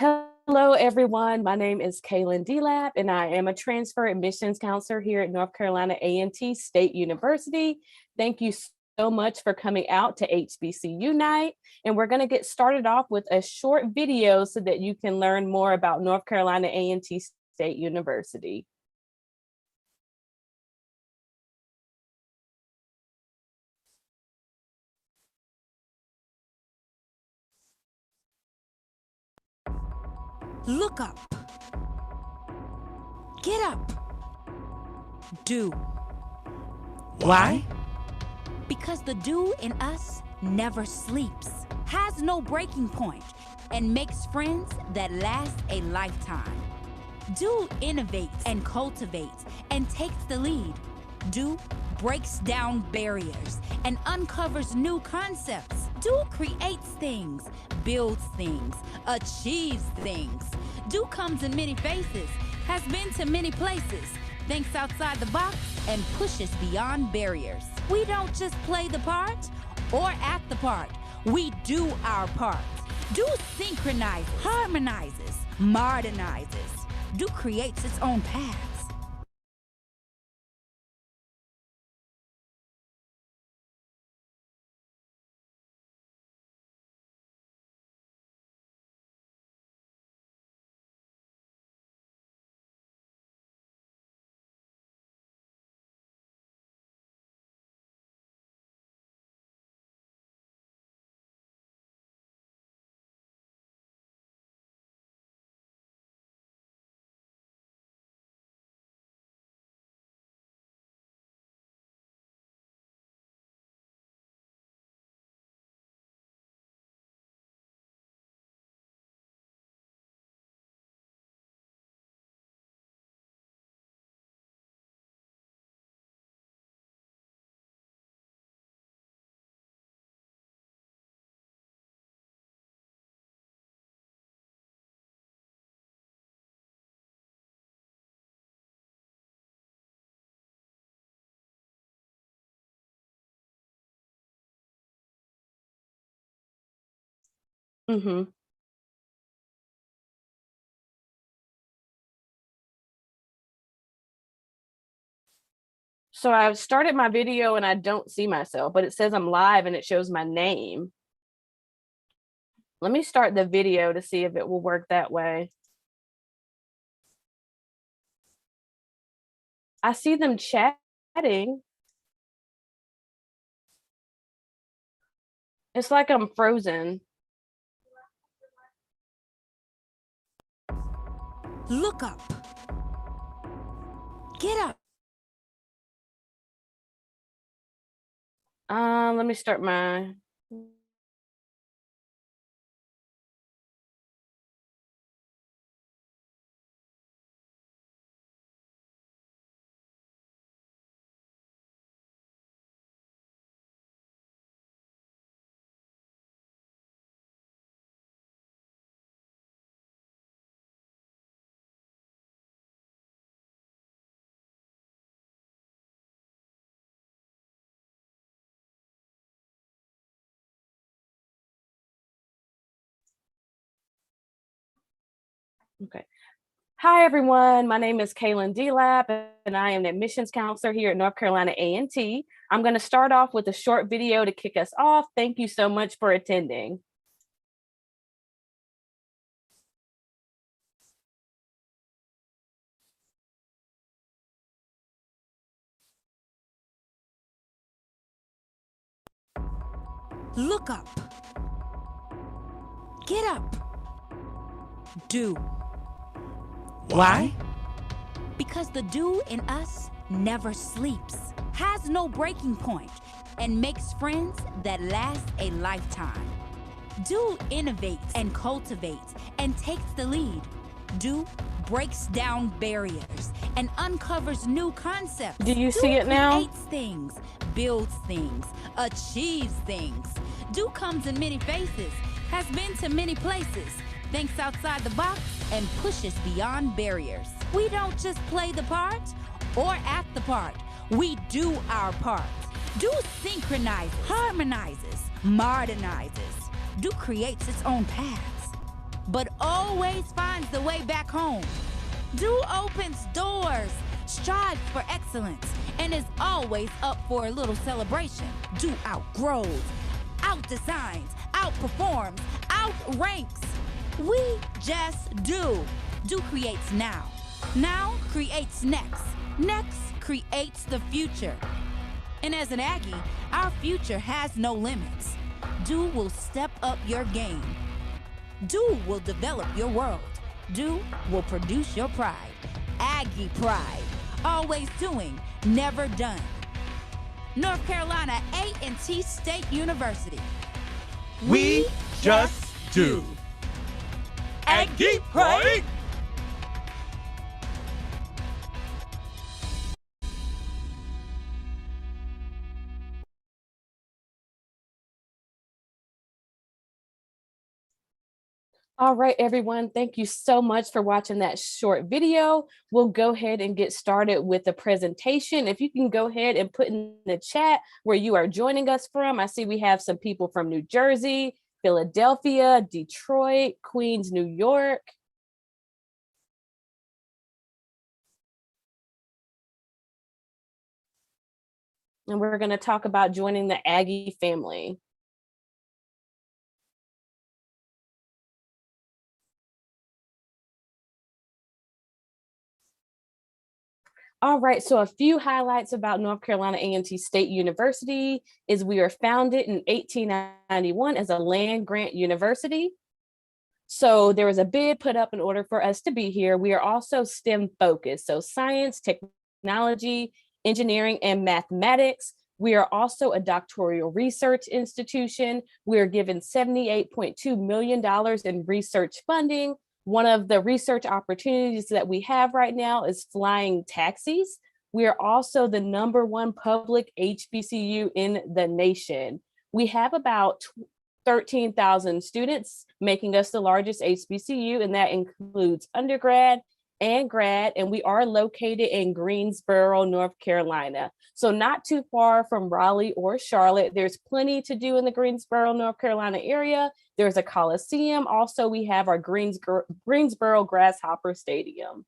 Hello, everyone. My name is Kalen DeLapp, and I am a transfer admissions counselor here at North Carolina A&T State University. Thank you so much for coming out to HBCU night. And we're going to get started off with a short video so that you can learn more about North Carolina A&T State University. Look up. Get up. Do. Why? Because the do in us never sleeps, has no breaking point, and makes friends that last a lifetime. Do innovates and cultivates and takes the lead. Do breaks down barriers and uncovers new concepts. Do creates things, builds things, achieves things. Do comes in many faces, has been to many places, thinks outside the box, and pushes beyond barriers. We don't just play the part or act the part. We do our part. Do synchronizes, harmonizes, modernizes. Do creates its own paths. Mhm. So I've started my video and I don't see myself, but it says I'm live and it shows my name. Let me start the video to see if it will work that way. I see them chatting. It's like I'm frozen. Look up. Get up. Let me start my okay. Hi, everyone. My name is Kalen DeLapp, and I am an admissions counselor here at North Carolina A&T. I'm going to start off with a short video to kick us off. Thank you so much for attending. Look up. Get up. Do. Why? Because the do in us never sleeps, has no breaking point, and makes friends that last a lifetime. Do innovates and cultivates and takes the lead. Do breaks down barriers and uncovers new concepts. Do you see it now? Creates things, builds things, achieves things. Do comes in many faces, has been to many places, thinks outside the box, and pushes beyond barriers. We don't just play the part or act the part. We do our part. Do synchronizes, harmonizes, modernizes. Do creates its own paths. but always finds the way back home. Do opens doors, strives for excellence, and is always up for a little celebration. Do outgrows, outdesigns, outperforms, outranks. We just do. Do creates now. Now creates next. Next creates the future. And as an Aggie, our future has no limits. Do will step up your game. Do will develop your world. Do will produce your pride. Aggie pride. Always doing, never done. North Carolina A&T State University. We just do. Aggie pride. All right, everyone, thank you so much for watching that short video. We'll go ahead and get started with the presentation. If you can go ahead and put in the chat where you are joining us from. I see we have some people from New Jersey, Philadelphia, Detroit, Queens, New York. And we're going to talk about joining the Aggie family. All right, so a few highlights about North Carolina A&T State University is we are founded in 1891 as a land-grant university. So there was a bid put up in order for us to be here. We are also STEM focused, so science, technology, engineering, and mathematics. We are also a doctoral research institution. We are given $78.2 million in research funding. One of the research opportunities that we have right now is flying taxis. We are also the #1 public HBCU in the nation. We have about 13,000 students, making us the largest HBCU, and that includes undergrad and grad, and we are located in Greensboro, North Carolina. So not too far from Raleigh or Charlotte. There's plenty to do in the Greensboro, North Carolina area. There's a Coliseum. Also, we have our Greensboro Grasshopper Stadium.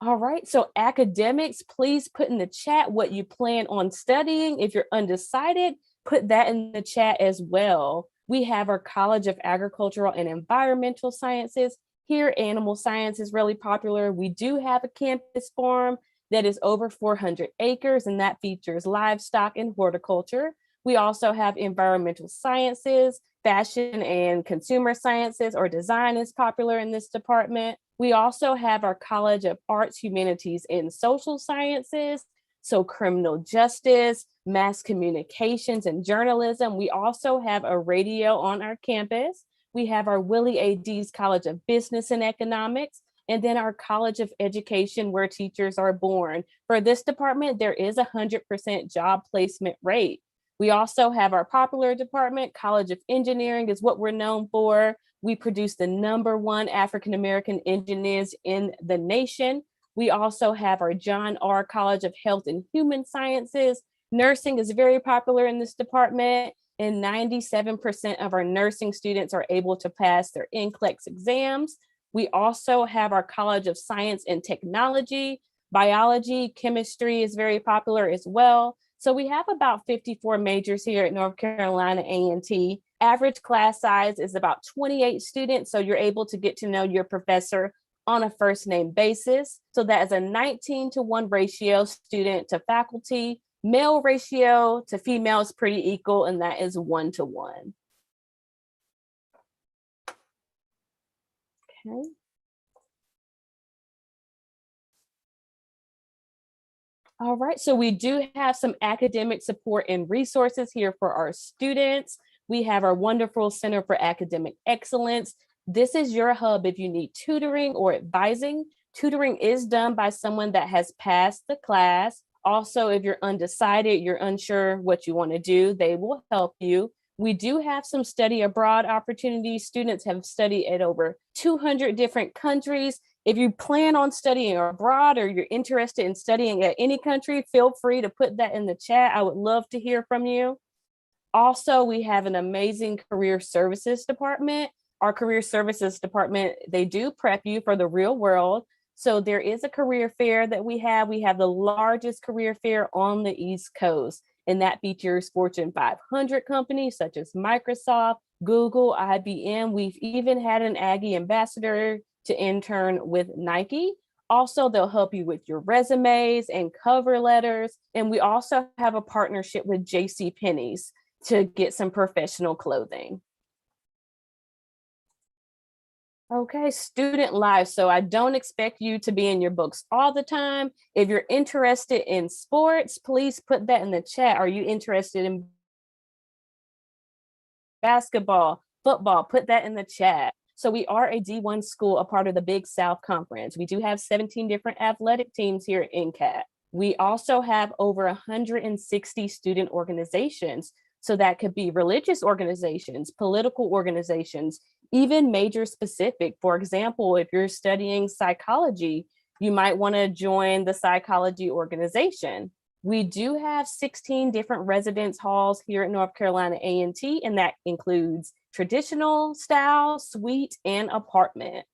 All right, so academics, please put in the chat what you plan on studying. If you're undecided, put that in the chat as well. We have our College of Agricultural and Environmental Sciences. Here, animal science is really popular. We do have a campus farm that is over 400 acres, and that features livestock and horticulture. We also have environmental sciences, fashion and consumer sciences, or design is popular in this department. We also have our College of Arts, Humanities, and Social Sciences, so criminal justice, mass communications, and journalism. We also have a radio on our campus. We have our Willie A. Dees College of Business and Economics, and then our College of Education, where teachers are born. For this department, there is a 100% job placement rate. We also have our popular department. College of Engineering is what we're known for. We produce the #1 African-American engineers in the nation. We also have our John R. College of Health and Human Sciences. Nursing is very popular in this department, and 97% of our nursing students are able to pass their NCLEX exams. We also have our College of Science and Technology. Biology, chemistry is very popular as well. So we have about 54 majors here at North Carolina A&T. Average class size is about 28 students, so you're able to get to know your professor on a first name basis. So that is a 19-to-1 ratio student to faculty. Male ratio to female is pretty equal, and that is 1-to-1. Okay. All right, so we do have some academic support and resources here for our students. We have our wonderful Center for Academic Excellence. This is your hub if you need tutoring or advising. Tutoring is done by someone that has passed the class. Also, if you're undecided, you're unsure what you want to do, they will help you. We do have some study abroad opportunities. Students have studied at over 200 different countries. If you plan on studying abroad or you're interested in studying at any country, feel free to put that in the chat. I would love to hear from you. Also, we have an amazing career services department. our career services department, they do prep you for the real world. So there is a career fair that we have. We have the largest career fair on the East Coast, and that features Fortune 500 companies such as Microsoft, Google, IBM. We've even had an Aggie ambassador to intern with Nike. Also, they'll help you with your resumes and cover letters. And we also have a partnership with JCPenney's to get some professional clothing. Okay, student life. So I don't expect you to be in your books all the time. If you're interested in sports, please put that in the chat. Are you interested in basketball, football? Put that in the chat. So we are a D1 school, a part of the Big South Conference. We do have 17 different athletic teams here at NCAT. We also have over 160 student organizations. So that could be religious organizations, political organizations, even major specific. For example, if you're studying psychology, you might want to join the psychology organization. We do have 16 different residence halls here at North Carolina A&T, and that includes traditional style, suite, and apartment.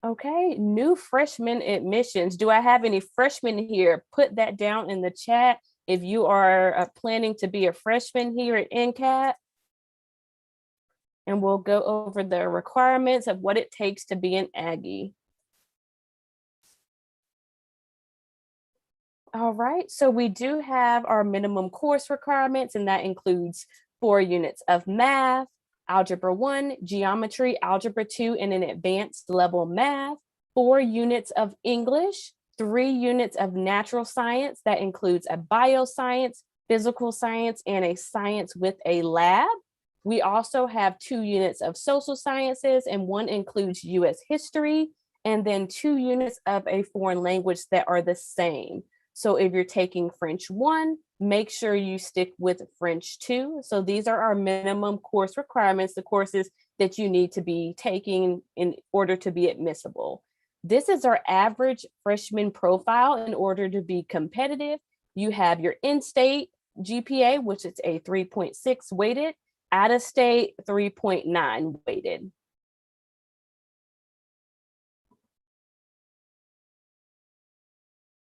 Okay, new freshman admissions. Do I have any freshmen here? Put that down in the chat if you are planning to be a freshman here at NCAT. And we'll go over the requirements of what it takes to be an Aggie. All right, so we do have our minimum course requirements, and that includes 4 units of math, Algebra 1, Geometry, Algebra 2, and an advanced level math, 4 units of English, 3 units of natural science, that includes a bioscience, physical science, and a science with a lab. We also have 2 units of social sciences, and 1 includes US history, and then 2 units of a foreign language that are the same. So if you're taking French 1, make sure you stick with French 2. So these are our minimum course requirements, the courses that you need to be taking in order to be admissible. This is our average freshman profile. In order to be competitive, you have your in-state GPA, which is a 3.6 weighted, out-of-state 3.9 weighted.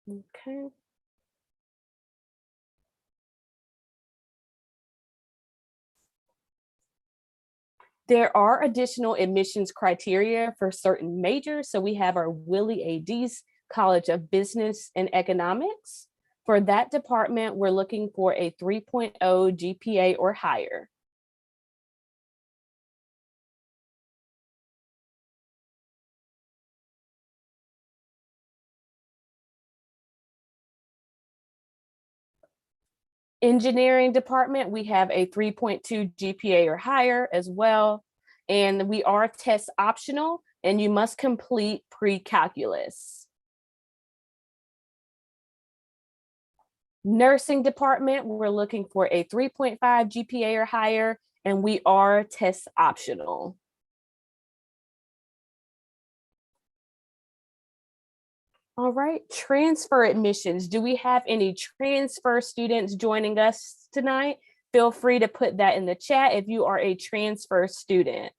Okay. There are additional admissions criteria for certain majors. So we have our Willie A. Deese College of Business and Economics. For that department, we're looking for a 3.0 GPA or higher. Engineering department, we have a 3.2 GPA or higher as well. And we are test optional, and you must complete pre-calculus. Nursing department, we're looking for a 3.5 GPA or higher, and we are test optional. All right, transfer admissions. Do we have any transfer students joining us tonight? Feel free to put that in the chat if you are a transfer student.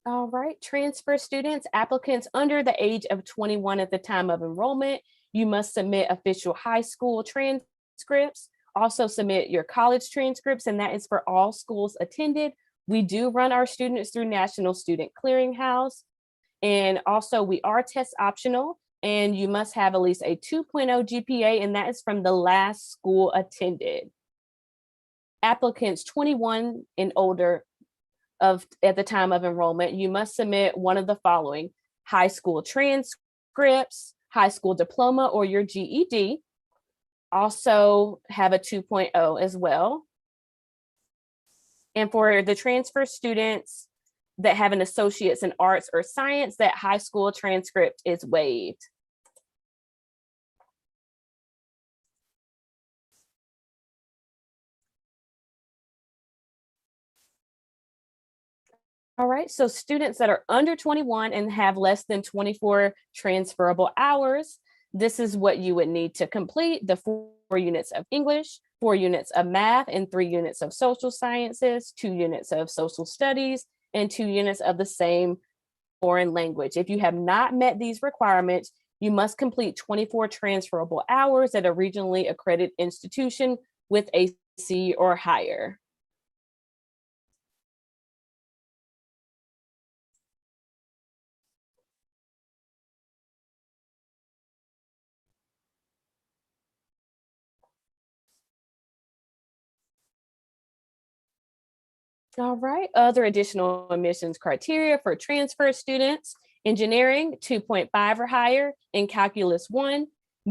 All right, transfer students, applicants under the age of 21 at the time of enrollment, you must submit official high school transcripts. Also submit your college transcripts, and that is for all schools attended. We do run our students through National Student Clearinghouse. And also we are test optional, and you must have at least a 2.0 GPA, and that is from the last school attended. Applicants 21 and older at the time of enrollment, you must submit one of the following: high school transcripts, high school diploma, or your GED. Also have a 2.0 as well. And for the transfer students that have an associate's in arts or science, that high school transcript is waived. All right, so students that are under 21 and have less than 24 transferable hours, this is what you would need to complete: the 4 units of English, 4 units of math, and 3 units of social sciences, 2 units of social studies, and 2 units of the same foreign language. If you have not met these requirements, you must complete 24 transferable hours at a regionally accredited institution with a C or higher. All right, other additional admissions criteria for transfer students: engineering 2.5 or higher, in calculus 1,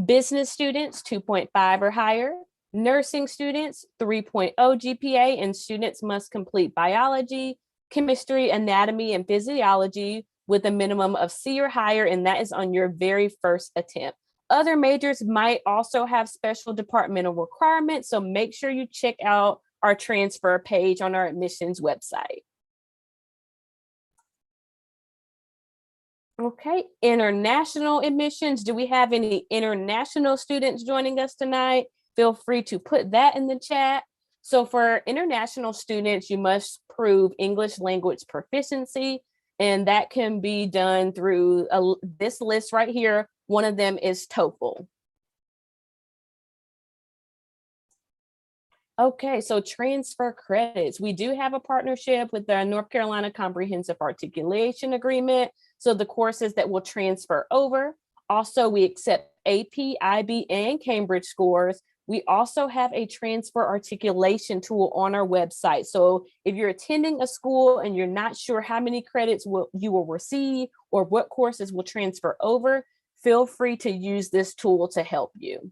business students 2.5 or higher, nursing students 3.0 GPA, and students must complete biology, chemistry, anatomy, and physiology with a minimum of C or higher, and that is on your very first attempt. Other majors might also have special departmental requirements, so make sure you check out our transfer page on our admissions website. Okay, international admissions. Do we have any international students joining us tonight? Feel free to put that in the chat. So for international students, you must prove English language proficiency, and that can be done through this list right here. One of them is TOEFL. Okay, so transfer credits. We do have a partnership with the North Carolina Comprehensive Articulation Agreement. So the courses that will transfer over. Also, we accept AP, IB, and Cambridge scores. We also have a transfer articulation tool on our website. So if you're attending a school and you're not sure how many credits you will receive or what courses will transfer over, feel free to use this tool to help you.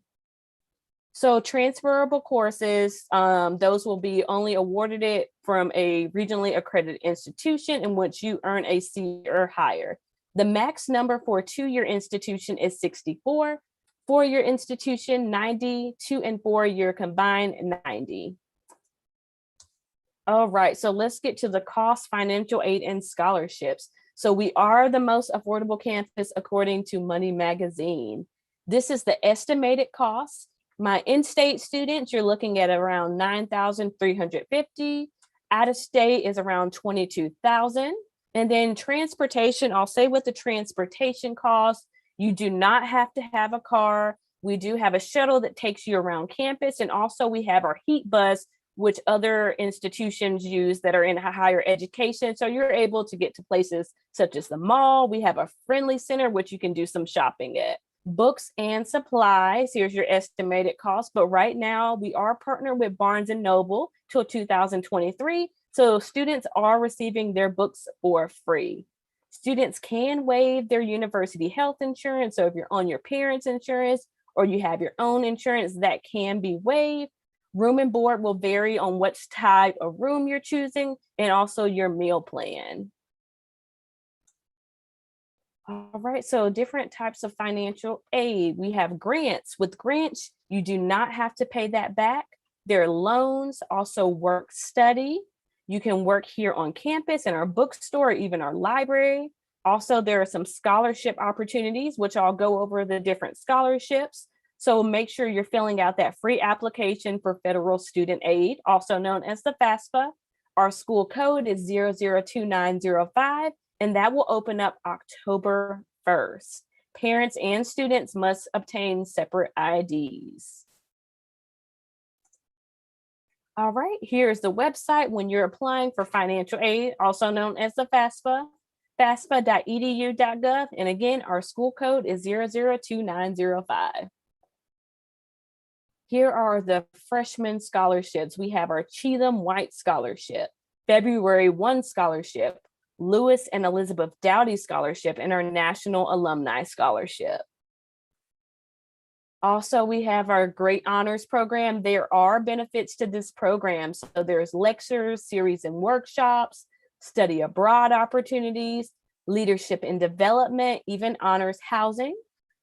So transferable courses, those will be only awarded it from a regionally accredited institution in which you earn a C or higher. The max number for a 2-year institution is 64, 4-year institution 90, 2 and 4-year combined 90. All right, so let's get to the cost, financial aid, and scholarships. So we are the most affordable campus according to Money Magazine. This is the estimated cost. My in-state students, you're looking at around $9,350. Out of state is around $22,000. And then transportation, I'll say what the transportation costs. You do not have to have a car. We do have a shuttle that takes you around campus. And also we have our heat bus, which other institutions use that are in higher education. So you're able to get to places such as the mall. We have a friendly center, which you can do some shopping at. Books and supplies, here's your estimated cost. But right now we are partnered with Barnes and Noble till 2023. So students are receiving their books for free. Students can waive their university health insurance. So if you're on your parents' insurance or you have your own insurance, that can be waived. Room and board will vary on what type of room you're choosing and also your meal plan. All right, so different types of financial aid. We have grants. With grants, you do not have to pay that back. There are loans, also work study. You can work here on campus in our bookstore, even our library. Also, there are some scholarship opportunities, which I'll go over the different scholarships. So make sure you're filling out that free application for federal student aid, also known as the FAFSA. Our school code is 002905. And that will open up October 1st. Parents and students must obtain separate IDs. All right, here's the website when you're applying for financial aid, also known as the FAFSA, FAFSA.edu.gov. And again, our school code is 002905. Here are the freshman scholarships. We have our Cheatham White Scholarship, February 1 Scholarship, Lewis and Elizabeth Dowdy Scholarship, and our National Alumni Scholarship. Also, we have our Great Honors Program. There are benefits to this program. So there's lectures, series and workshops, study abroad opportunities, leadership and development, even honors housing.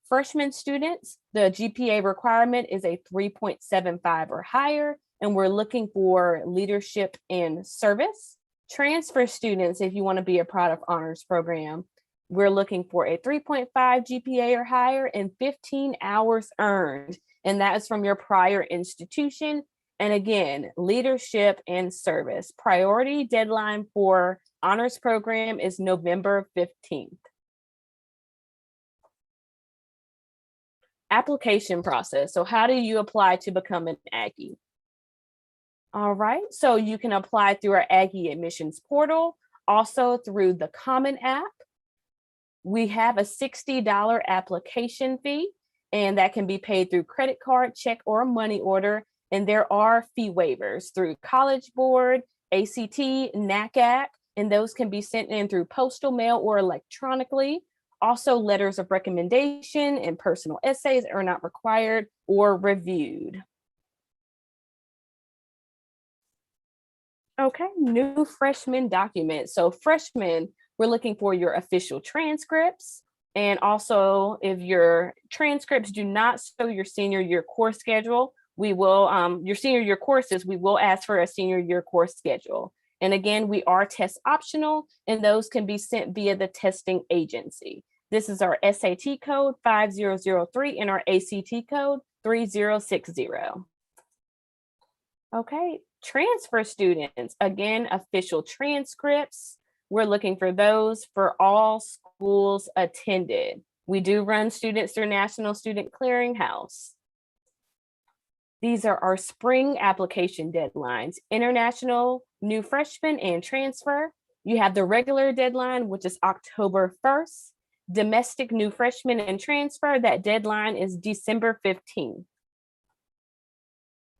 Freshman students, the GPA requirement is a 3.75 or higher, and we're looking for leadership and service. Transfer students, if you want to be a part of honors program, we're looking for a 3.5 GPA or higher and 15 hours earned. And that is from your prior institution. And again, leadership and service. Priority deadline for honors program is November 15th. Application process. So how do you apply to become an Aggie? All right, so you can apply through our Aggie admissions portal, also through the Common App. We have a $60 application fee, and that can be paid through credit card, check, or money order. And there are fee waivers through College Board, ACT, NACAC, and those can be sent in through postal mail or electronically. Also, letters of recommendation and personal essays are not required or reviewed. Okay, new freshman document. So freshmen, we're looking for your official transcripts. And also, if your transcripts do not show your senior year course schedule, we will, your senior year courses, we will ask for a senior year course schedule. And again, we are test optional, and those can be sent via the testing agency. This is our SAT code 5003 and our ACT code 3060. Okay, transfer students, again, official transcripts. We're looking for those for all schools attended. We do run students through National Student Clearinghouse. These are our spring application deadlines, international, new freshman, and transfer. You have the regular deadline, which is October 1st. Domestic new freshman and transfer, that deadline is December 15th.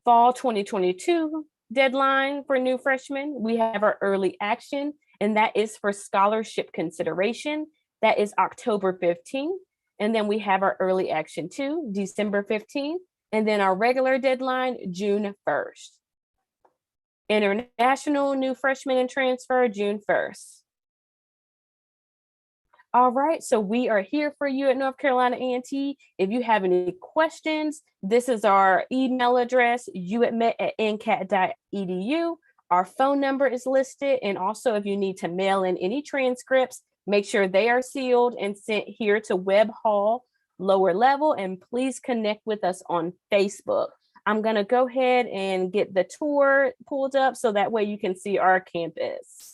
Fall 2022 deadline for new freshmen, we have our early action, and that is for scholarship consideration. That is October 15th. And then we have our early action too, December 15th. And then our regular deadline, June 1st. International new freshman and transfer, June 1st. All right, so we are here for you at North Carolina A&T. If you have any questions, this is our email address, uadmit@ncat.edu. Our phone number is listed. And also, if you need to mail in any transcripts, make sure they are sealed and sent here to Webb Hall, lower level. And please connect with us on Facebook. I'm going to go ahead and get the tour pulled up so that way you can see our campus.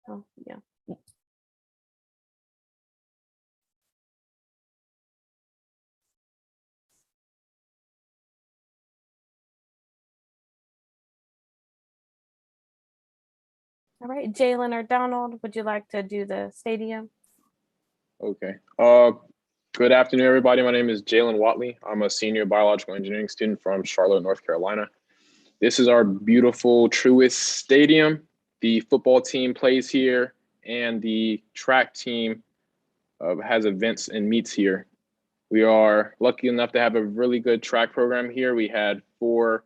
Oh, yeah. All right, Jalen or Donald, would you like to do the stadium? Okay. Good afternoon, everybody. My name is Jalen Watley. I'm a senior biological engineering student from Charlotte, North Carolina. This is our beautiful Truist Stadium. The football team plays here, and the track team has events and meets here. We are lucky enough to have a really good track program here. We had four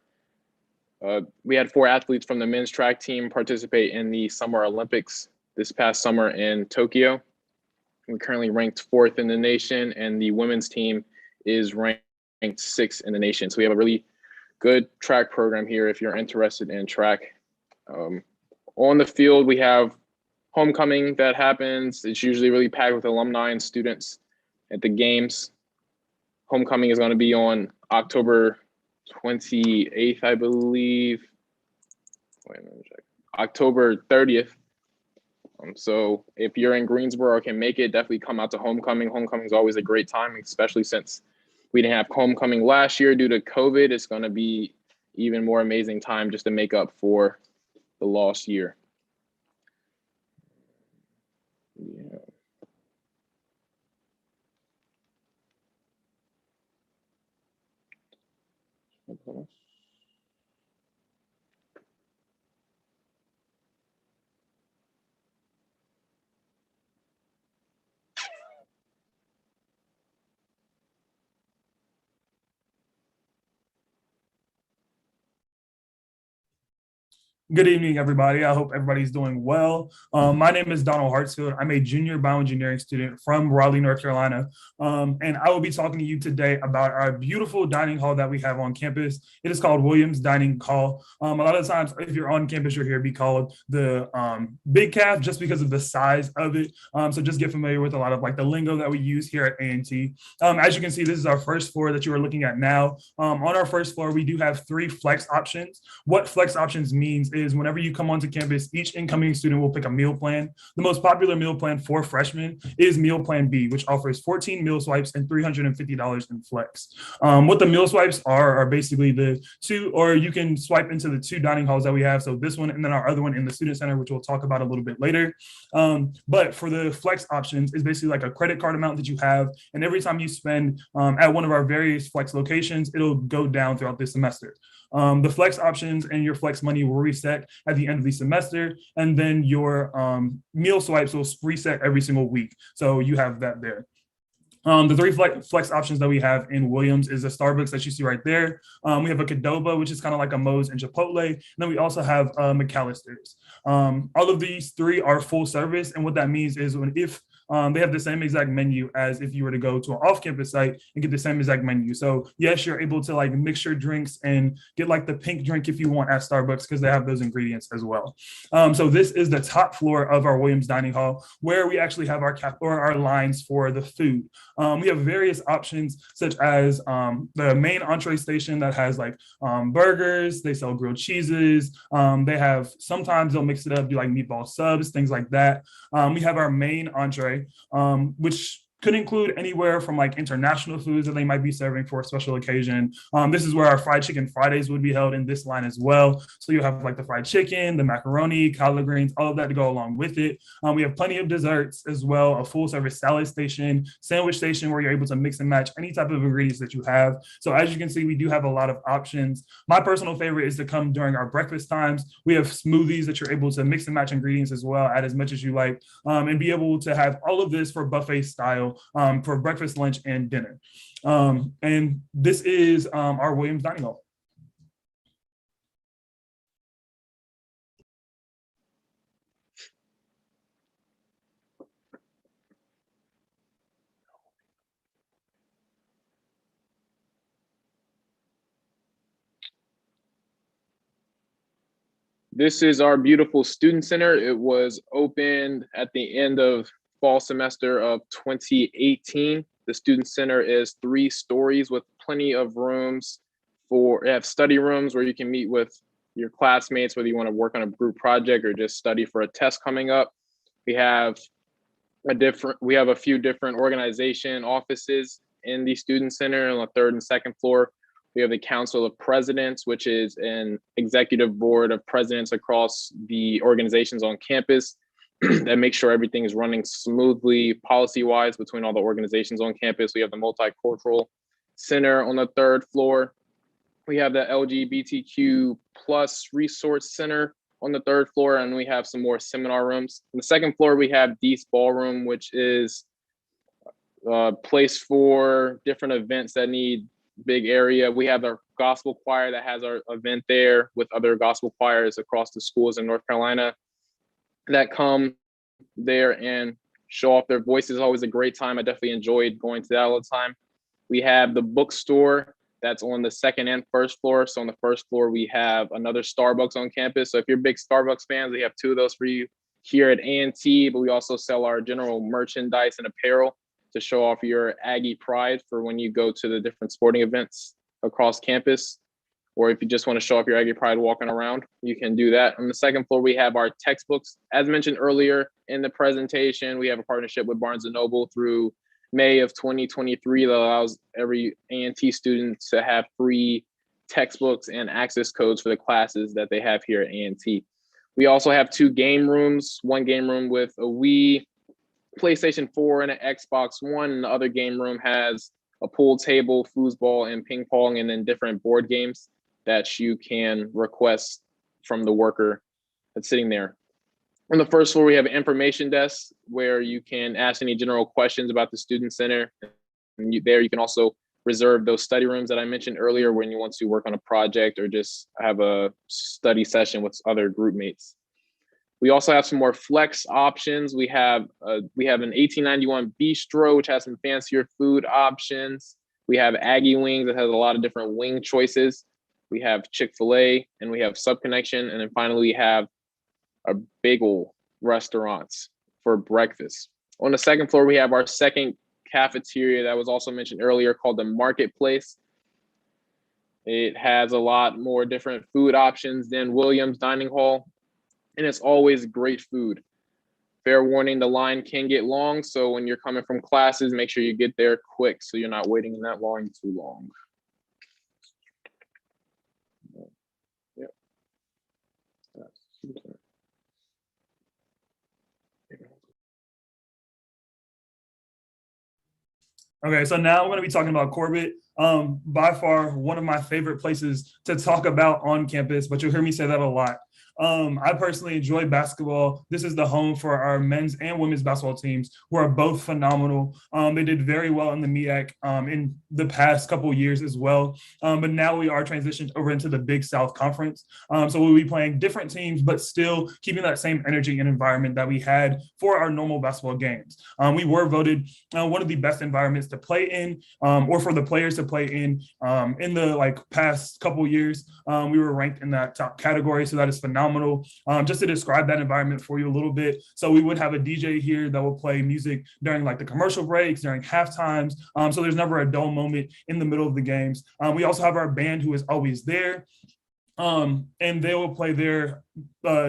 athletes from the men's track team participate in the Summer Olympics this past summer in Tokyo. We currently ranked 4th in the nation, and the women's team is ranked 6th in the nation. So we have a really good track program here if you're interested in track. On the field, we have homecoming that happens. It's usually really packed with alumni and students at the games. Homecoming is going to be on October 28th, I believe. Wait a minute, check. October 30th. So if you're in Greensboro or can make it, definitely come out to homecoming. Homecoming is always a great time, especially since we didn't have homecoming last year due to COVID. It's going to be even more amazing time just to make up for the lost year. Yeah. Good evening, everybody. I hope everybody's doing well. My name is Donald Hartsfield. I'm a junior bioengineering student from Raleigh, North Carolina. And I will be talking to you today about our beautiful dining hall that we have on campus. It is called Williams Dining Hall. A lot of times, if you're on campus, you'll hear it be called the Big Calf just because of the size of it. So just get familiar with a lot of like the lingo that we use here at A&T. As you can see, this is our first floor that you are looking at now. On our first floor, we do have 3 flex options. What flex options means is whenever you come onto campus, each incoming student will pick a meal plan. The most popular meal plan for freshmen is Meal Plan B, which offers 14 meal swipes and $350 in flex. What the meal swipes are basically the 2, or you can swipe into the 2 dining halls that we have. So this one and then our other one in the student center, which we'll talk about a little bit later. But for the flex options, is basically like a credit card amount that you have. And every time you spend at one of our various flex locations, it'll go down throughout this semester. The flex options and your flex money will reset at the end of the semester, and then your meal swipes will reset every single week. So you have that there. The 3 flex options that we have in Williams is a Starbucks that you see right there. We have a Qdoba, which is kind of like a Moe's and Chipotle. And then we also have McAllister's. All of these 3 are full service. And what that means is if they have the same exact menu as if you were to go to an off-campus site and get the same exact menu. So yes, you're able to like mix your drinks and get like the pink drink if you want at Starbucks because they have those ingredients as well. So this is the top floor of our Williams Dining Hall where we actually have our lines for the food. We have various options such as the main entree station that has like burgers. They sell grilled cheeses. They have sometimes they'll mix it up, do like meatball subs, things like that. We have our main entree, which could include anywhere from like international foods that they might be serving for a special occasion. This is where our fried chicken Fridays would be held in this line as well. So you have like the fried chicken, the macaroni, collard greens, all of that to go along with it. We have plenty of desserts as well, a full service salad station, sandwich station where you're able to mix and match any type of ingredients that you have. So as you can see, we do have a lot of options. My personal favorite is to come during our breakfast times. We have smoothies that you're able to mix and match ingredients as well, add as much as you like, and be able to have all of this for buffet style for breakfast, lunch, and dinner. And this is our Williams Dining Hall. This is our beautiful student center. It was opened at the end of fall semester of 2018. The student center is 3 stories with plenty of rooms have study rooms where you can meet with your classmates, whether you want to work on a group project or just study for a test coming up. We have a few different organization offices in the student center on the 3rd and 2nd floor. We have the Council of Presidents, which is an executive board of presidents across the organizations on campus that make sure everything is running smoothly policy-wise between all the organizations on campus. We have the Multicultural Center on the 3rd floor. We have the LGBTQ plus Resource Center on the 3rd floor, and we have some more seminar rooms. On the 2nd floor, we have Dees Ballroom, which is a place for different events that need big area. We have our gospel choir that has our event there with other gospel choirs across the schools in North Carolina that come there and show off their voices. Always a great time. I definitely enjoyed going to that all the time. We have the bookstore that's on the 2nd and 1st floor. So on the 1st floor, we have another Starbucks on campus. So if you're big Starbucks fans, we have 2 of those for you here at A&T, but we also sell our general merchandise and apparel to show off your Aggie pride for when you go to the different sporting events across campus. Or if you just want to show off your Aggie pride walking around, you can do that. On the 2nd floor, we have our textbooks. As mentioned earlier in the presentation, we have a partnership with Barnes & Noble through May of 2023 that allows every A&T student to have free textbooks and access codes for the classes that they have here at A&T. We also have 2 game rooms, one game room with a Wii, PlayStation 4, and an Xbox One, and the other game room has a pool table, foosball, and ping pong, and then different board games that you can request from the worker that's sitting there. On the 1st floor, we have an information desk where you can ask any general questions about the Student Center. And there you can also reserve those study rooms that I mentioned earlier when you want to work on a project or just have a study session with other group mates. We also have some more flex options. We have an 1891 bistro, which has some fancier food options. We have Aggie Wings that has a lot of different wing choices. We have Chick-fil-A and we have Sub Connection. And then finally, we have our bagel restaurants for breakfast. On the 2nd floor, we have our 2nd cafeteria that was also mentioned earlier called the Marketplace. It has a lot more different food options than Williams Dining Hall, and it's always great food. Fair warning, the line can get long, so when you're coming from classes, make sure you get there quick so you're not waiting in that line too long. Yep. Okay, so now we're going to be talking about Corbett. By far, one of my favorite places to talk about on campus, but you'll hear me say that a lot. I personally enjoy basketball. This is the home for our men's and women's basketball teams, who are both phenomenal. They did very well in the MEAC in the past couple of years as well. But now we are transitioned over into the Big South Conference. So we'll be playing different teams, but still keeping that same energy and environment that we had for our normal basketball games. We were voted one of the best environments to play in, or for the players to play in the past couple of years. We were ranked in that top category, so that is phenomenal. Just to describe that environment for you a little bit, so we would have a DJ here that will play music during the commercial breaks, during half times, so there's never a dull moment in the middle of the games. We also have our band who is always there. And they will play their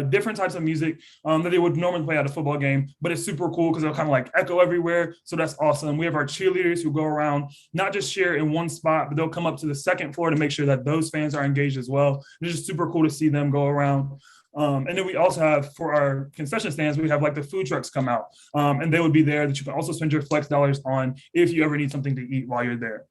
different types of music that they would normally play at a football game, but it's super cool because they'll kind of echo everywhere. So that's awesome. We have our cheerleaders who go around, not just cheer in one spot, but they'll come up to the 2nd floor to make sure that those fans are engaged as well. It's just super cool to see them go around. And then we also have, for our concession stands, we have the food trucks come out, and they would be there that you can also spend your flex dollars on if you ever need something to eat while you're there.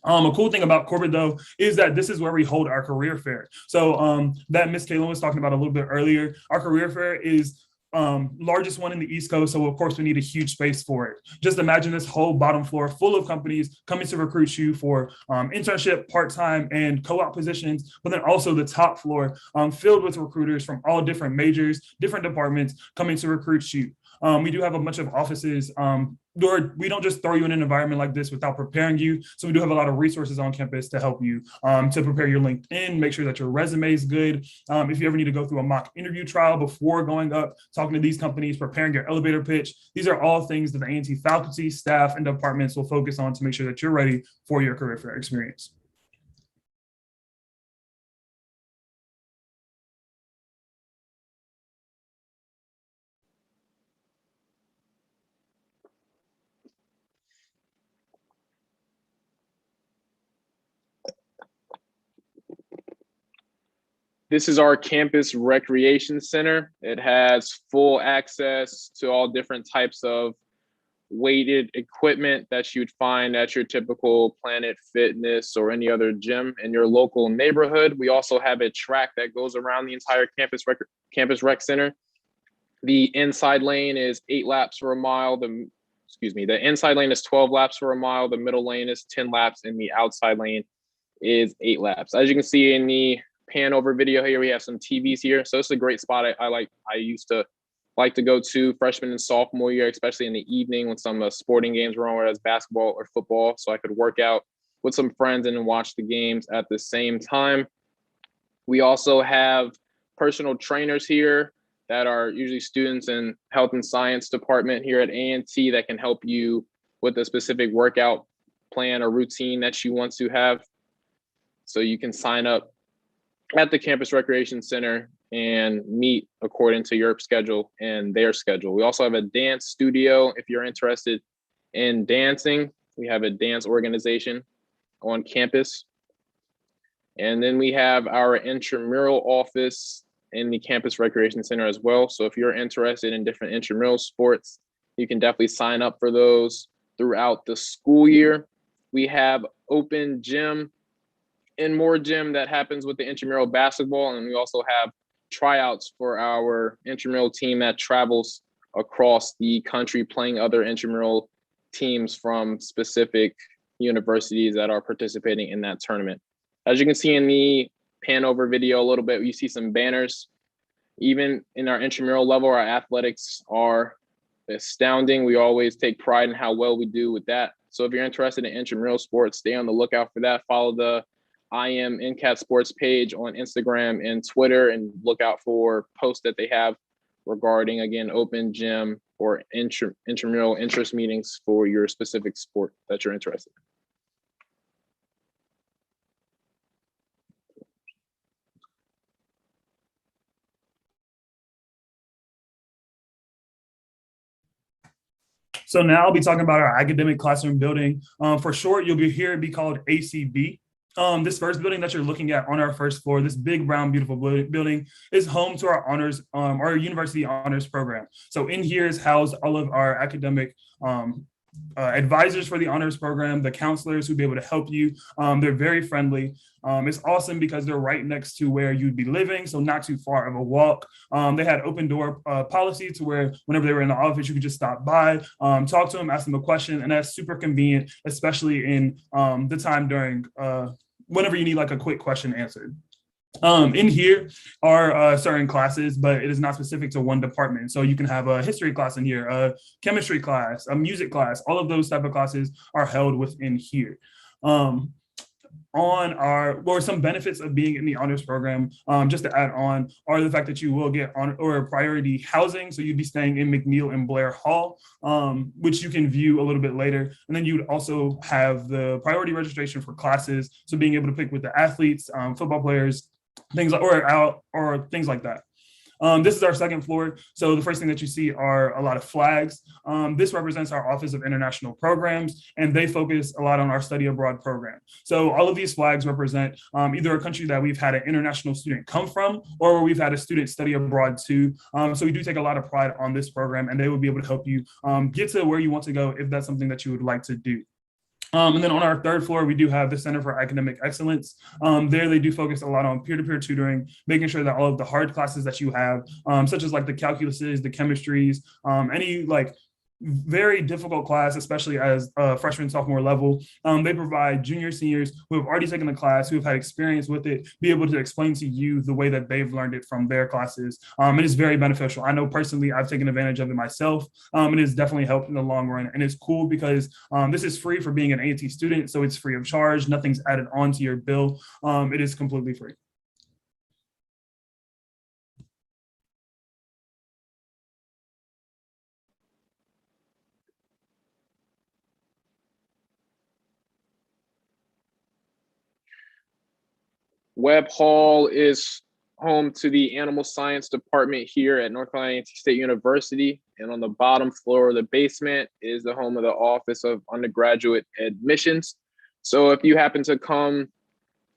A cool thing about Corbett, though, is that this is where we hold our career fair. So that Miss Kalen was talking about a little bit earlier, our career fair is largest one in the East Coast. So of course we need a huge space for it. Just imagine this whole bottom floor full of companies coming to recruit you for internship, part-time, and co-op positions, but then also the top floor filled with recruiters from all different majors, different departments coming to recruit you. We do have a bunch of offices we don't just throw you in an environment like this without preparing you. So we do have a lot of resources on campus to help you to prepare your LinkedIn, make sure that your resume is good. If you ever need to go through a mock interview trial before going up, talking to these companies, preparing your elevator pitch, these are all things that the A&T faculty, staff, and departments will focus on to make sure that you're ready for your career fair experience. This is our campus recreation center. It has full access to all different types of weighted equipment that you'd find at your typical Planet Fitness or any other gym in your local neighborhood. We also have a track that goes around the entire campus rec center. The inside lane is 8 laps for a mile. The inside lane is 12 laps for a mile. The middle lane is 10 laps, and the outside lane is 8 laps. As you can see in the pan over video here, we have some TVs here. So it's a great spot. I used to like to go to freshman and sophomore year, especially in the evening when some sporting games were on, whether it's basketball or football. So I could work out with some friends and then watch the games at the same time. We also have personal trainers here that are usually students in health and science department here at A&T that can help you with a specific workout plan or routine that you want to have. So you can sign up at the Campus Recreation Center and meet according to your schedule and their schedule. We also have a dance studio. If you're interested in dancing, we have a dance organization on campus. And then we have our intramural office in the Campus Recreation Center as well. So if you're interested in different intramural sports, you can definitely sign up for those throughout the school year. We have open gym and more gym that happens with the intramural basketball. And we also have tryouts for our intramural team that travels across the country playing other intramural teams from specific universities that are participating in that tournament. As you can see in the pan over video a little bit, you see some banners. Even in our intramural level, our athletics are astounding. We always take pride in how well we do with that. So if you're interested in intramural sports, stay on the lookout for that. Follow the I Am NCAT Sports page on Instagram and Twitter, and look out for posts that they have regarding, again, open gym or intramural interest meetings for your specific sport that you're interested in. So now I'll be talking about our academic classroom building. For short, you'll hear it be called ACB. This first building that you're looking at on our first floor, this big, brown, beautiful building, is home to our honors, our university honors program. So in here is housed all of our academic advisors for the honors program, the counselors who'll be able to help you. They're very friendly. It's awesome because they're right next to where you'd be living, so not too far of a walk. They had open door policy to where whenever they were in the office, you could just stop by, talk to them, ask them a question, and that's super convenient, especially in the time during whenever you need like a quick question answered. In here are certain classes, but it is not specific to one department. So you can have a history class in here, a chemistry class, a music class. All of those type of classes are held within here. Some benefits of being in the honors program, just to add on, are the fact that you will get honor or priority housing. So you'd be staying in McNeil and Blair Hall, which you can view a little bit later. And then you'd also have the priority registration for classes. So being able to pick with the athletes, football players, things like, or things like that. This is our second floor. So the first thing that you see are a lot of flags. This represents our Office of International Programs, and they focus a lot on our study abroad program. So all of these flags represent either a country that we've had an international student come from, or where we've had a student study abroad to. So we do take a lot of pride on this program, and they will be able to help you get to where you want to go if that's something that you would like to do. And then on our third floor, we do have the Center for Academic Excellence. There, they do focus a lot on peer-to-peer tutoring, making sure that all of the hard classes that you have, such as like the calculuses, the chemistries, any like very difficult class, especially as a freshman, sophomore level. They provide junior, seniors who have already taken the class, who have had experience with it, be able to explain to you the way that they've learned it from their classes. It is very beneficial. I know personally, I've taken advantage of it myself. It has definitely helped in the long run. And it's cool because this is free for being an A&T student. So it's free of charge. Nothing's added on to your bill. It is completely free. Webb Hall is home to the Animal Science Department here at North Carolina A&T State University. And on the bottom floor of the basement is the home of the Office of Undergraduate Admissions. So if you happen to come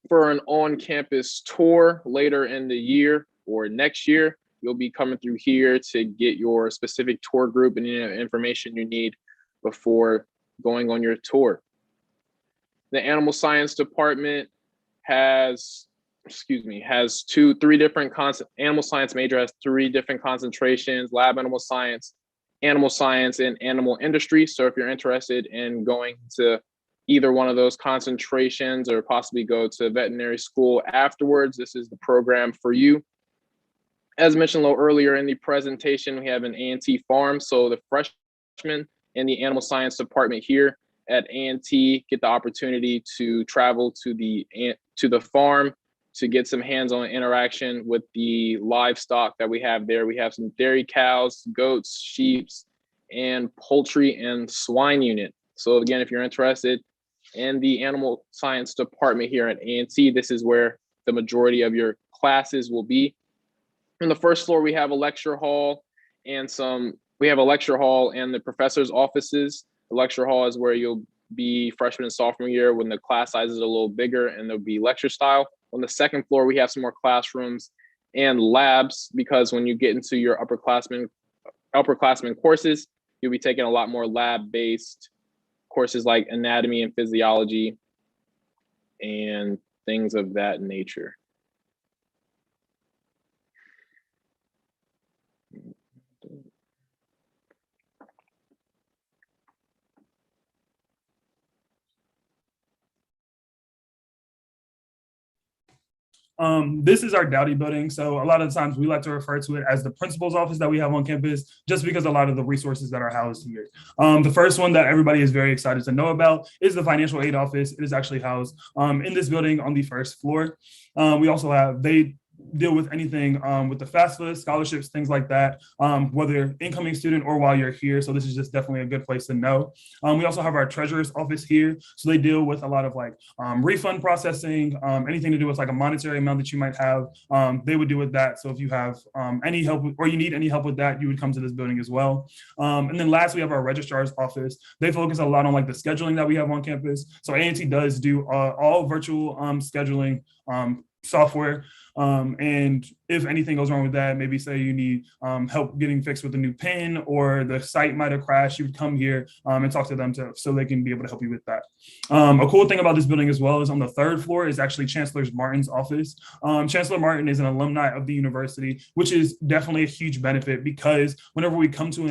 for an on-campus tour later in the year or next year. You'll be coming through here to get your specific tour group and information you need before going on your tour. The animal science department has, three different animal science major has 3 different concentrations: lab animal science, and animal industry. So if you're interested in going to either one of those concentrations or possibly go to veterinary school afterwards, this is the program for you. As mentioned a little earlier in the presentation, we have an A&T farm. So the freshmen in the animal science department here at A&T get the opportunity to travel to the farm to get some hands-on interaction with the livestock that we have there. We have some dairy cows, goats, sheep, and poultry and swine unit. So again, if you're interested in the animal science department here at A&T, this is where the majority of your classes will be. On the first floor, we have a lecture hall and the professor's offices. The lecture hall is where you'll be freshman and sophomore year when the class size is a little bigger and there'll be lecture style. On the second floor, we have some more classrooms and labs, because when you get into your upperclassmen courses, you'll be taking a lot more lab-based courses like anatomy and physiology and things of that nature. This is our Dowdy building. So a lot of the times we like to refer to it as the principal's office that we have on campus, just because a lot of the resources that are housed here. The first one that everybody is very excited to know about is the financial aid office. It is actually housed in this building on the first floor. We also have, they deal with anything with the FAFSA, scholarships, things like that, whether incoming student or while you're here. So this is just definitely a good place to know. We also have our treasurer's office here. So they deal with a lot of like refund processing, anything to do with like a monetary amount that you might have, they would deal with that. So if you have any help or you need any help with that, you would come to this building as well. And then last, we have our registrar's office. They focus a lot on like the scheduling that we have on campus. So A&T does do all virtual scheduling software. And if anything goes wrong with that, maybe say you need help getting fixed with a new pin or the site might have crashed, you would come here and talk to them so they can be able to help you with that. A cool thing about this building as well is on the third floor is actually Chancellor Martin's office. Chancellor Martin is an alumni of the university, which is definitely a huge benefit, because whenever we come to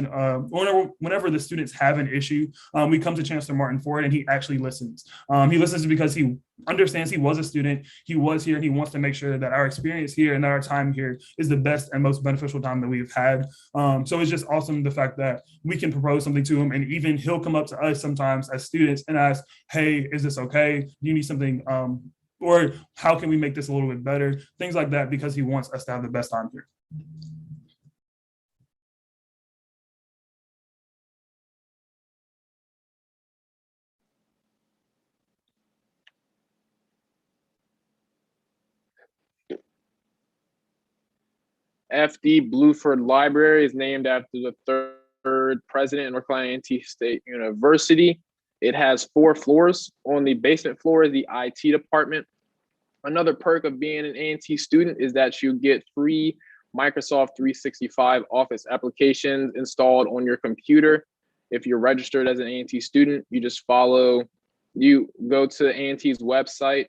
whenever the students have an issue, we come to Chancellor Martin for it, and he actually listens. He listens because he understands he was a student, he was here, and he wants to make sure that our experience here and our time here is the best and most beneficial time that we've had. So it's just awesome the fact that we can propose something to him, and even he'll come up to us sometimes as students and ask, hey, is this okay? Do you need something? Or how can we make this a little bit better? Things like that, because he wants us to have the best time here. FD Bluford Library is named after the third president in North Carolina A&T State University. It has 4 floors. On the basement floor is the IT department. Another perk of being an A&T student is that you get free Microsoft 365 Office applications installed on your computer. If you're registered as an A&T student, you go to A&T's website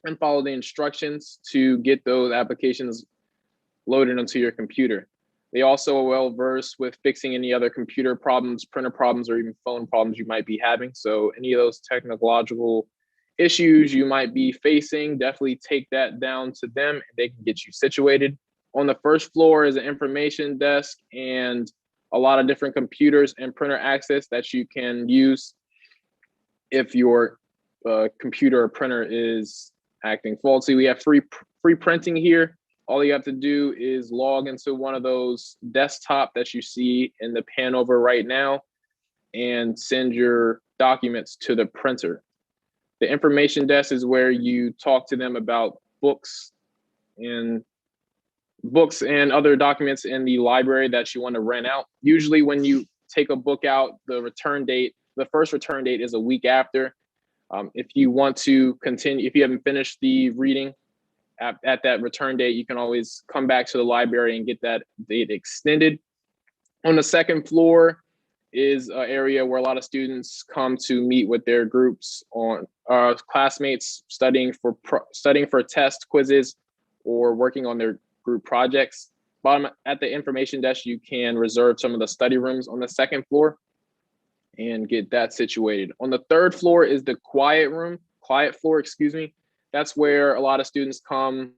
and follow the instructions to get those applications loaded onto your computer. They also are well versed with fixing any other computer problems, printer problems, or even phone problems you might be having. So any of those technological issues you might be facing, definitely take that down to them and they can get you situated. On the first floor is an information desk and a lot of different computers and printer access that you can use if your computer or printer is acting faulty. We have free printing here. All you have to do is log into one of those desktop that you see in the pan over right now and send your documents to the printer. The information desk is where you talk to them about books and other documents in the library that you want to rent out. Usually when you take a book out, the first return date is a week after. If you want to continue, if you haven't finished the reading at that return date, you can always come back to the library and get that date extended. On the second floor is an area where a lot of students come to meet with their groups on classmates studying for test quizzes or working on their group projects. Bottom at the information desk, you can reserve some of the study rooms on the second floor and get that situated. On the third floor is the quiet floor, excuse me. That's where a lot of students come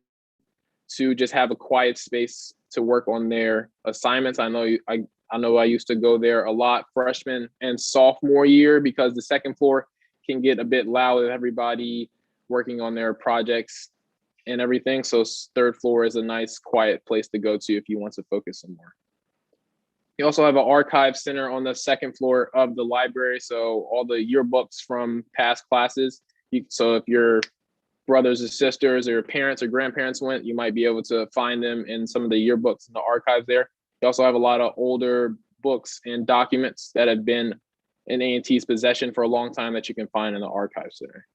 to just have a quiet space to work on their assignments. I know I used to go there a lot freshman and sophomore year because the second floor can get a bit loud with everybody working on their projects and everything. So third floor is a nice quiet place to go to if you want to focus some more. You also have an archive center on the second floor of the library. So all the yearbooks from past classes. So if your brothers or sisters or your parents or grandparents went, you might be able to find them in some of the yearbooks in the archive there. You also have a lot of older books and documents that have been in A&T's possession for a long time that you can find in the archive center.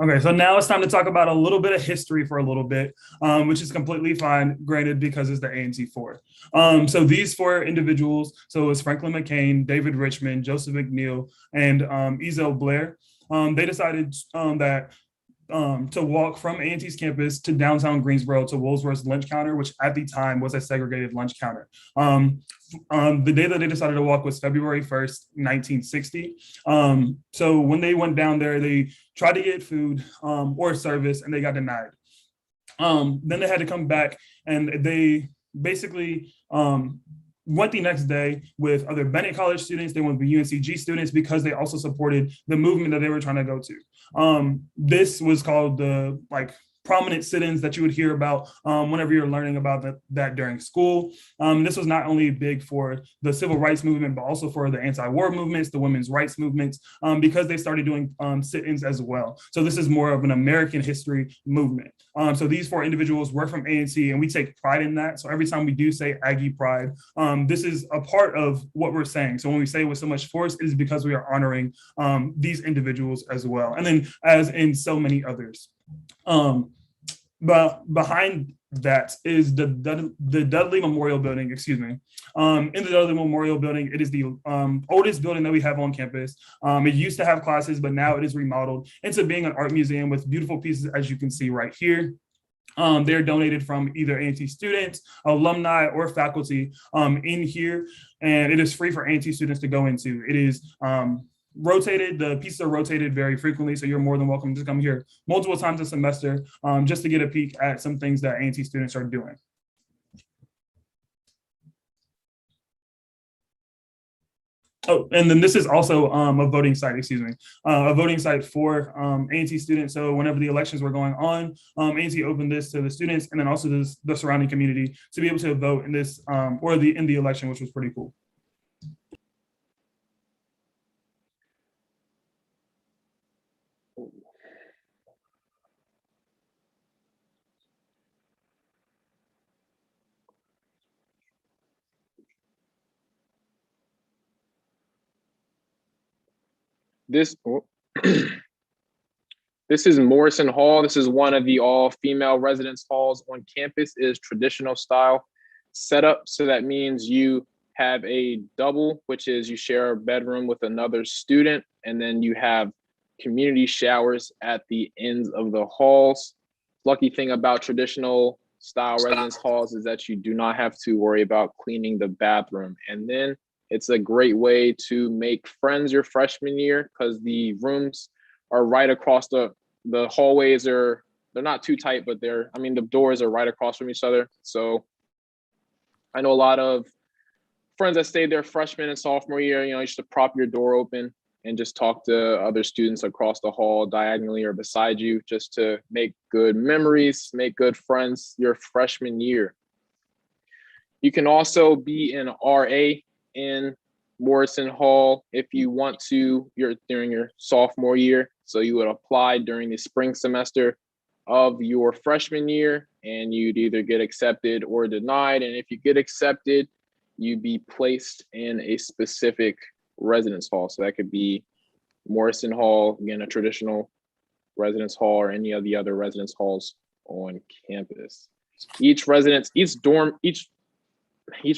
Okay, so now it's time to talk about a little bit of history for a little bit, which is completely fine, granted, because it's the A&T 4. So these 4 individuals, so it's Franklin McCain, David Richmond, Joseph McNeil, and Ezel Blair. They decided to walk from A&T's campus to downtown Greensboro to Woolsworth's lunch counter, which at the time was a segregated lunch counter. The day that they decided to walk was February 1st, 1960. So when they went down there, they tried to get food or service and they got denied. Then they had to come back and they basically went the next day with other Bennett College students. They went with UNCG students because they also supported the movement that they were trying to go to. This was called the prominent sit-ins that you would hear about whenever you're learning about that during school. This was not only big for the civil rights movement, but also for the anti-war movements, the women's rights movements, because they started doing sit-ins as well. So this is more of an American history movement. So these 4 individuals were from A&T, and we take pride in that. So every time we do say Aggie Pride, this is a part of what we're saying. So when we say with so much force, it is because we are honoring these individuals as well. And then as in so many others. But behind that is the Dudley Memorial Building, excuse me. In the Dudley Memorial Building, it is the oldest building that we have on campus. It used to have classes, but now it is remodeled into being an art museum with beautiful pieces, as you can see right here. They're donated from either A&T students, alumni, or faculty in here, and it is free for A&T students to go into. It is rotated, the pieces are rotated very frequently, so you're more than welcome to come here multiple times a semester just to get a peek at some things that A&T students are doing. Oh, and then this is also a voting site, excuse me, a voting site for A&T students. So whenever the elections were going on, A&T opened this to the students and then also the surrounding community to be able to vote in this in the election, which was pretty cool. This this is Morrison Hall. This is one of the all-female residence halls on campus. It is traditional style setup. So that means you have a double, which is you share a bedroom with another student, and then you have community showers at the ends of the halls. Lucky thing about traditional style residence halls is that you do not have to worry about cleaning the bathroom. And then it's a great way to make friends your freshman year because the rooms are right across the hallways they're not too tight, but the doors are right across from each other. So I know a lot of friends that stayed there freshman and sophomore year, you used to prop your door open and just talk to other students across the hall diagonally or beside you just to make good memories, make good friends your freshman year. You can also be an RA in Morrison Hall if you want to, during your sophomore year. So you would apply during the spring semester of your freshman year, and you'd either get accepted or denied. And if you get accepted, you'd be placed in a specific residence hall. So that could be Morrison Hall, again, a traditional residence hall, or any of the other residence halls on campus. Each residence, each dorm, each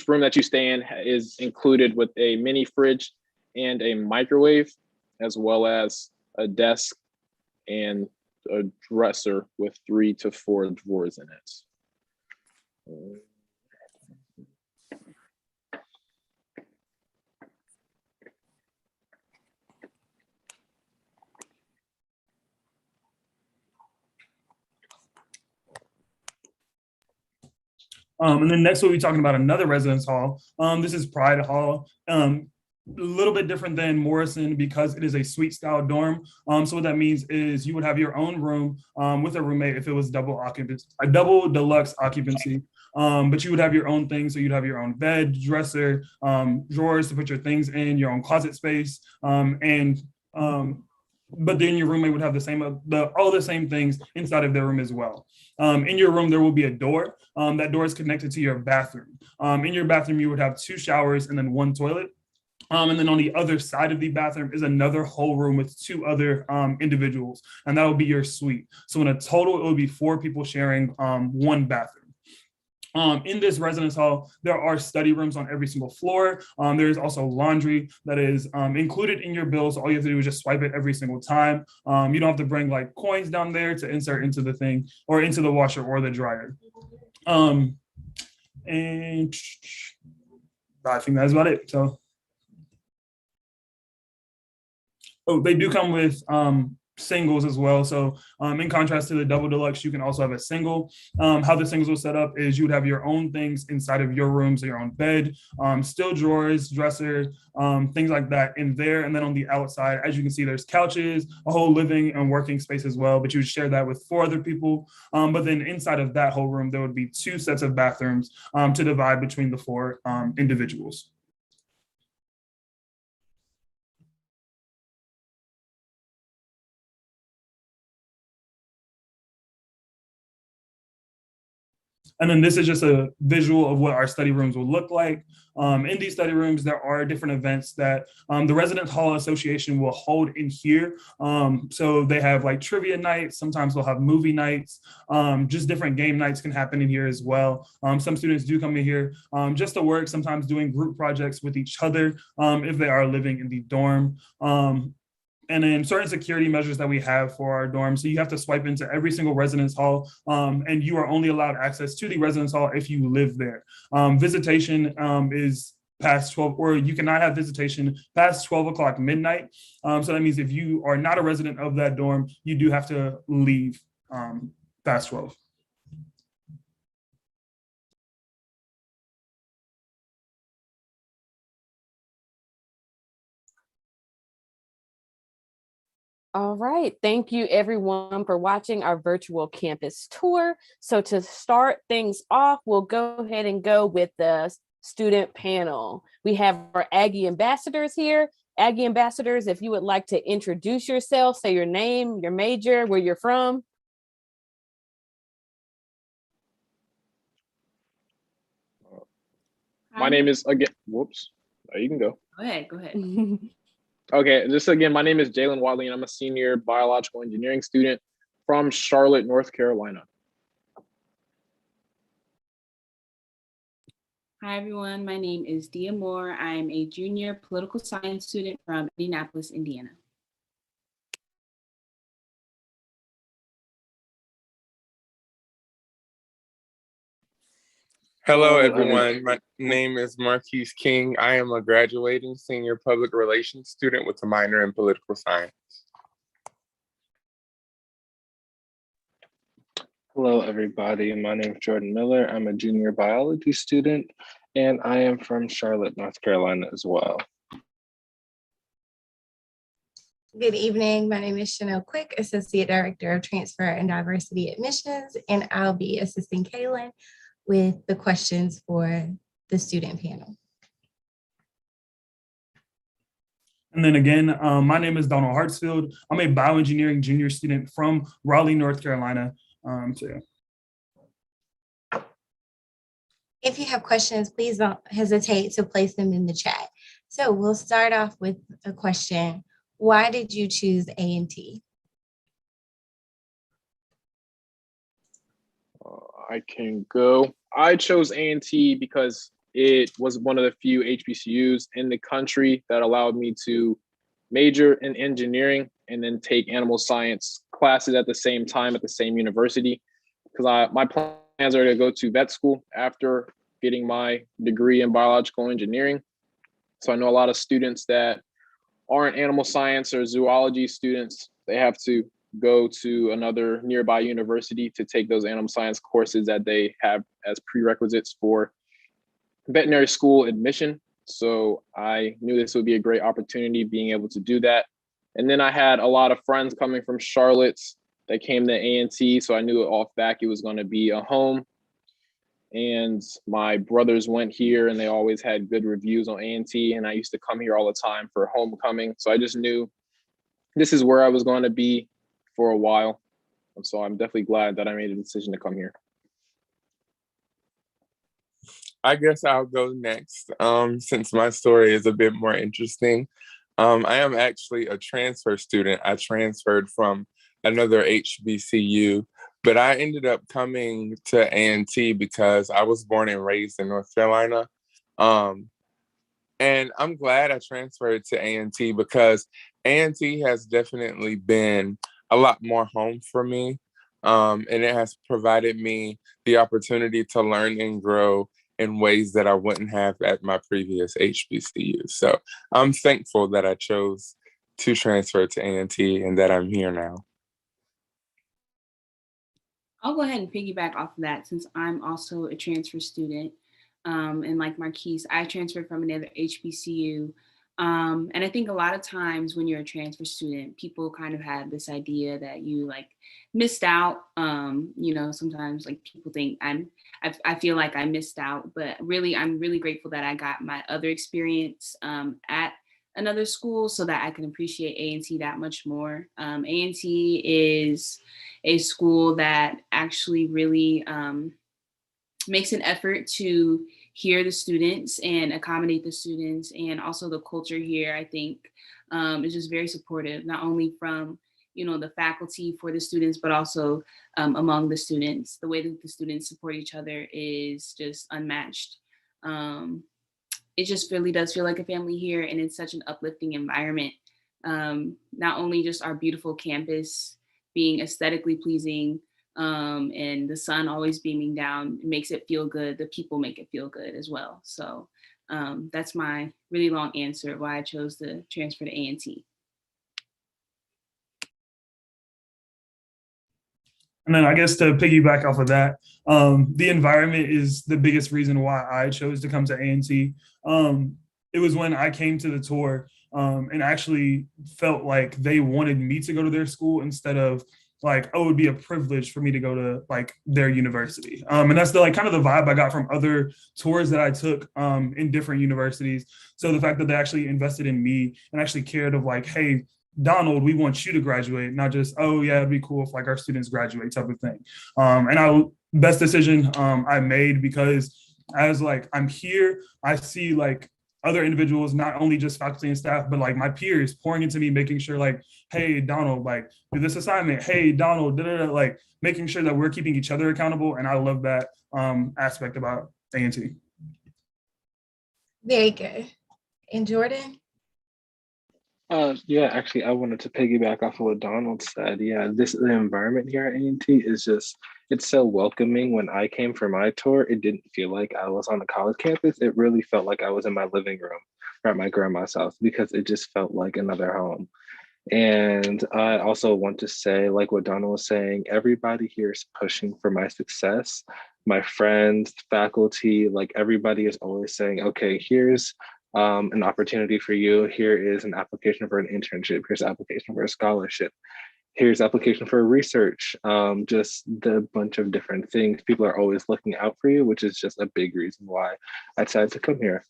room that you stay in is included with a mini fridge and a microwave, as well as a desk and a dresser with 3 to 4 drawers in it. And then next we'll be talking about another residence hall. This is Pride Hall. A little bit different than Morrison because it is a suite style dorm. So what that means is you would have your own room with a roommate if it was double occupancy, a double deluxe occupancy. But you would have your own things. So you'd have your own bed, dresser, drawers to put your things in, your own closet space, but then your roommate would have all the same things inside of their room as well. In your room, there will be a door. That door is connected to your bathroom. In your bathroom, you would have 2 showers and then 1 toilet. And then on the other side of the bathroom is another whole room with 2 other individuals, and that will be your suite. So in a total, it would be 4 people sharing 1 bathroom. In this residence hall, there are study rooms on every single floor. There is also laundry that is included in your bill. So all you have to do is just swipe it every single time. You don't have to bring like coins down there to insert into the thing or into the washer or the dryer. And I think that's about it. So, they do come with singles as well. So in contrast to the double deluxe, you can also have a single. How the singles will set up is you would have your own things inside of your room, so your own bed, still drawers, dresser, things like that in there. And then on the outside, as you can see, there's couches, a whole living and working space as well, but you would share that with 4 other people. But then inside of that whole room, there would be 2 sets of bathrooms to divide between the 4 individuals. And then this is just a visual of what our study rooms will look like. In these study rooms, there are different events that the Residence Hall Association will hold in here. So they have like trivia nights. Sometimes they'll have movie nights. Just different game nights can happen in here as well. Some students do come in here just to work, sometimes doing group projects with each other if they are living in the dorm. And then certain security measures that we have for our dorm. So you have to swipe into every single residence hall, and you are only allowed access to the residence hall if you live there. Visitation is past 12, or you cannot have visitation past 12 o'clock midnight. So that means if you are not a resident of that dorm, you do have to leave past 12. All right. Thank you everyone for watching our virtual campus tour. So to start things off, we'll go ahead and go with the student panel. We have our Aggie ambassadors here. Aggie ambassadors, if you would like to introduce yourself, say your name, your major, where you're from. My name is, again, whoops, you can go. Go ahead. Okay, just again, my name is Jalen Wadley, and I'm a senior biological engineering student from Charlotte, North Carolina. Hi, everyone. My name is Dia Moore. I'm a junior political science student from Indianapolis, Indiana. Hello, everyone. My name is Marquise King. I am a graduating senior public relations student with a minor in political science. Hello, everybody. My name is Jordan Miller. I'm a junior biology student, and I am from Charlotte, North Carolina as well. Good evening. My name is Chanel Quick, Associate Director of Transfer and Diversity Admissions, and I'll be assisting Kalen with the questions for the student panel. And then again, my name is Donald Hartsfield. I'm a bioengineering junior student from Raleigh, North Carolina. Too. If you have questions, please don't hesitate to place them in the chat. So we'll start off with a question. Why did you choose A&T? I can go. I chose A&T because it was one of the few HBCUs in the country that allowed me to major in engineering and then take animal science classes at the same time at the same university. Because my plans are to go to vet school after getting my degree in biological engineering. So I know a lot of students that aren't animal science or zoology students. They have to go to another nearby university to take those animal science courses that they have as prerequisites for veterinary school admission. So I knew this would be a great opportunity being able to do that. And then I had a lot of friends coming from Charlotte that came to A&T. So I knew off back it was going to be a home. And my brothers went here and they always had good reviews on A&T. And I used to come here all the time for homecoming. So I just knew this is where I was going to be for a while. And so I'm definitely glad that I made a decision to come here. I guess I'll go next, since my story is a bit more interesting. I am actually a transfer student. I transferred from another HBCU, but I ended up coming to A&T because I was born and raised in North Carolina. And I'm glad I transferred to A&T because A&T has definitely been a lot more home for me. And it has provided me the opportunity to learn and grow in ways that I wouldn't have at my previous HBCU. So I'm thankful that I chose to transfer to A&T and that I'm here now. I'll go ahead and piggyback off of that since I'm also a transfer student. And like Marquise, I transferred from another HBCU. And I think a lot of times when you're a transfer student, people kind of have this idea that you like missed out. Sometimes like people think I feel like I missed out, but really, I'm really grateful that I got my other experience at another school so that I can appreciate A&T that much more. A&T is a school that actually really makes an effort to hear the students and accommodate the students. And also the culture here, I think, is just very supportive, not only from the faculty for the students, but also among the students. The way that the students support each other is just unmatched. It just really does feel like a family here, and it's such an uplifting environment. Not only just our beautiful campus being aesthetically pleasing, and the sun always beaming down, it makes it feel good. The people make it feel good as well. So that's my really long answer why I chose to transfer to A&T. And then I guess to piggyback off of that, the environment is the biggest reason why I chose to come to A&T. It was when I came to the tour and actually felt like they wanted me to go to their school instead of like, oh, it would be a privilege for me to go to like their university. And that's the kind of the vibe I got from other tours that I took in different universities. So the fact that they actually invested in me and actually cared of like, hey, Donald, we want you to graduate, not just, oh yeah, it'd be cool if like our students graduate type of thing. Best decision I made because as like I'm here, I see like other individuals, not only just faculty and staff, but like my peers pouring into me, making sure like, hey, Donald, like do this assignment. Hey, Donald, like making sure that we're keeping each other accountable. And I love that aspect about A&T. Very good. And Jordan? Yeah, actually, I wanted to piggyback off of what Donald said. Yeah, the environment here at A&T is just, it's so welcoming. When I came for my tour, it didn't feel like I was on a college campus. It really felt like I was in my living room or at my grandma's house because it just felt like another home. And I also want to say, like what Donald was saying, everybody here is pushing for my success. My friends, faculty, like everybody is always saying, okay, here's an opportunity for you. Here is an application for an internship. Here's an application for a scholarship. Here's application for research. Just the bunch of different things. People are always looking out for you, which is just a big reason why I decided to come here.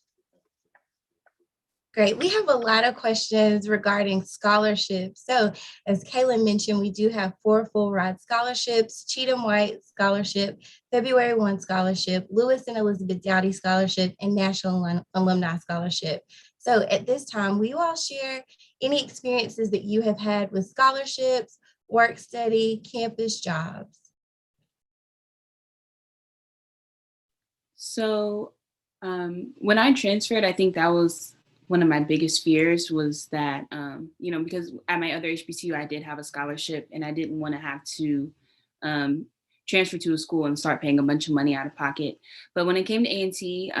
Great. We have a lot of questions regarding scholarships. So as Kaylin mentioned, we do have 4 full ride scholarships: Cheatham White Scholarship, February 1 Scholarship, Lewis and Elizabeth Dowdy Scholarship, and National Alumni Scholarship. So at this time, will you all share any experiences that you have had with scholarships, work study, campus jobs? So when I transferred, I think that was one of my biggest fears was that, because at my other HBCU, I did have a scholarship and I didn't want to have to transfer to a school and start paying a bunch of money out of pocket. But when it came to A&T,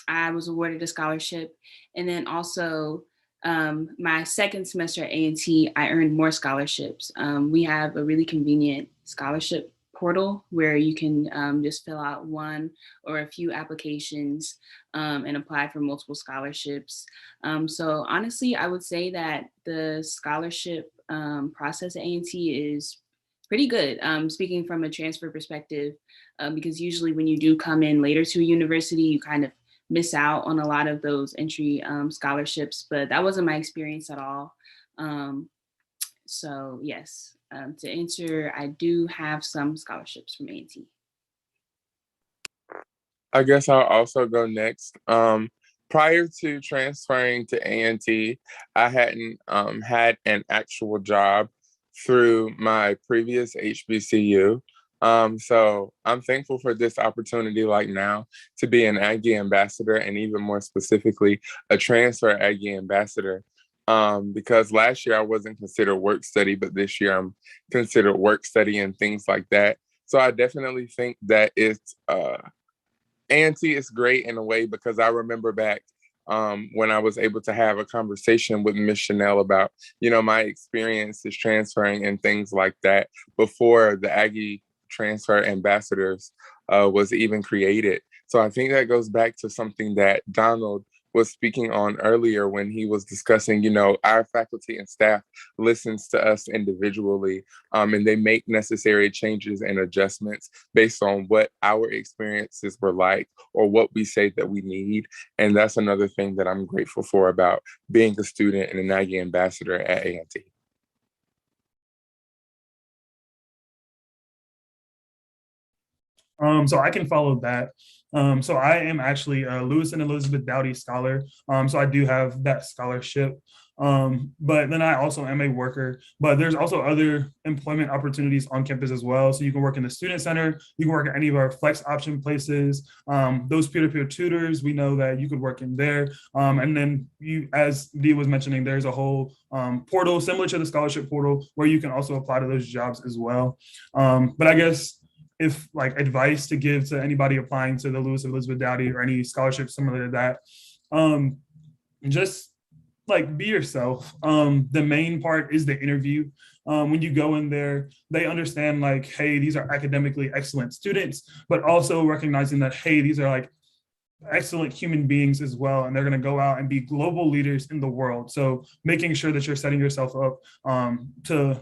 I was awarded a scholarship. And then also my second semester at A&T, I earned more scholarships. We have a really convenient scholarship portal where you can just fill out one or a few applications and apply for multiple scholarships. So honestly, I would say that the scholarship process at A&T is pretty good, speaking from a transfer perspective, because usually when you do come in later to a university, you kind of miss out on a lot of those entry scholarships, but that wasn't my experience at all. So yes, to answer, I do have some scholarships from A&T. I guess I'll also go next. Prior to transferring to A&T, I hadn't had an actual job through my previous HBCU. So I'm thankful for this opportunity like now to be an Aggie ambassador, and even more specifically, a transfer Aggie ambassador. Because last year I wasn't considered work study, but this year I'm considered work study and things like that. So I definitely think that it's A&T is great in a way, because I remember back when I was able to have a conversation with Miss Chanel about, my experiences transferring and things like that before the Aggie transfer ambassadors was even created. So I think that goes back to something that Donald was speaking on earlier when he was discussing, our faculty and staff listens to us individually, and they make necessary changes and adjustments based on what our experiences were like or what we say that we need. And that's another thing that I'm grateful for about being a student and an Aggie ambassador at A&T. So I can follow that. So I am actually a Lewis and Elizabeth Dowdy Scholar. So I do have that scholarship. But then I also am a worker, but there's also other employment opportunities on campus as well. So you can work in the student center, you can work at any of our flex option places. Those peer-to-peer tutors, we know that you could work in there. And then you, as Dee was mentioning, there's a whole portal similar to the scholarship portal where you can also apply to those jobs as well. But I guess if like advice to give to anybody applying to the Lewis and Elizabeth Dowdy or any scholarships similar to that, just like be yourself. The main part is the interview. When you go in there, they understand like, hey, these are academically excellent students, but also recognizing that, hey, these are like excellent human beings as well, and they're going to go out and be global leaders in the world. So making sure that you're setting yourself up to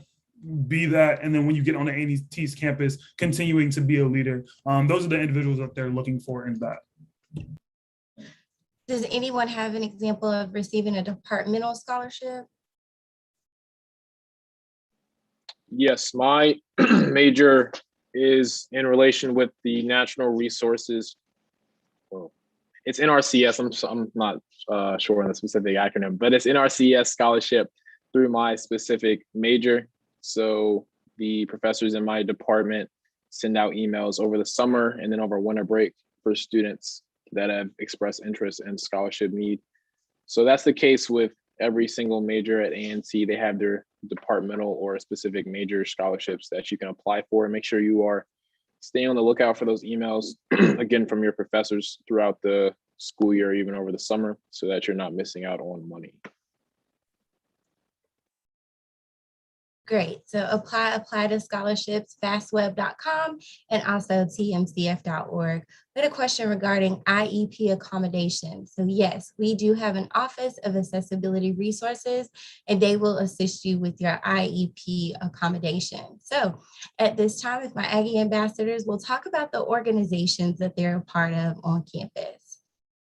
be that, and then when you get on the A&T's campus, continuing to be a leader. Those are the individuals that they're looking for in that. Does anyone have an example of receiving a departmental scholarship? Yes, my major is in relation with the natural resources. Well, it's NRCS. I'm not sure on the specific acronym, but it's NRCS scholarship through my specific major. So the professors in my department send out emails over the summer and then over winter break for students that have expressed interest in scholarship need. So that's the case with every single major at A&T. They have their departmental or specific major scholarships that you can apply for, and make sure you are staying on the lookout for those emails, again, from your professors throughout the school year, even over the summer, so that you're not missing out on money. Great. So apply to scholarships, fastweb.com, and also tmcf.org. We had a question regarding IEP accommodation. So yes, we do have an Office of Accessibility Resources, and they will assist you with your IEP accommodation. So at this time, with my Aggie ambassadors, we'll talk about the organizations that they're a part of on campus.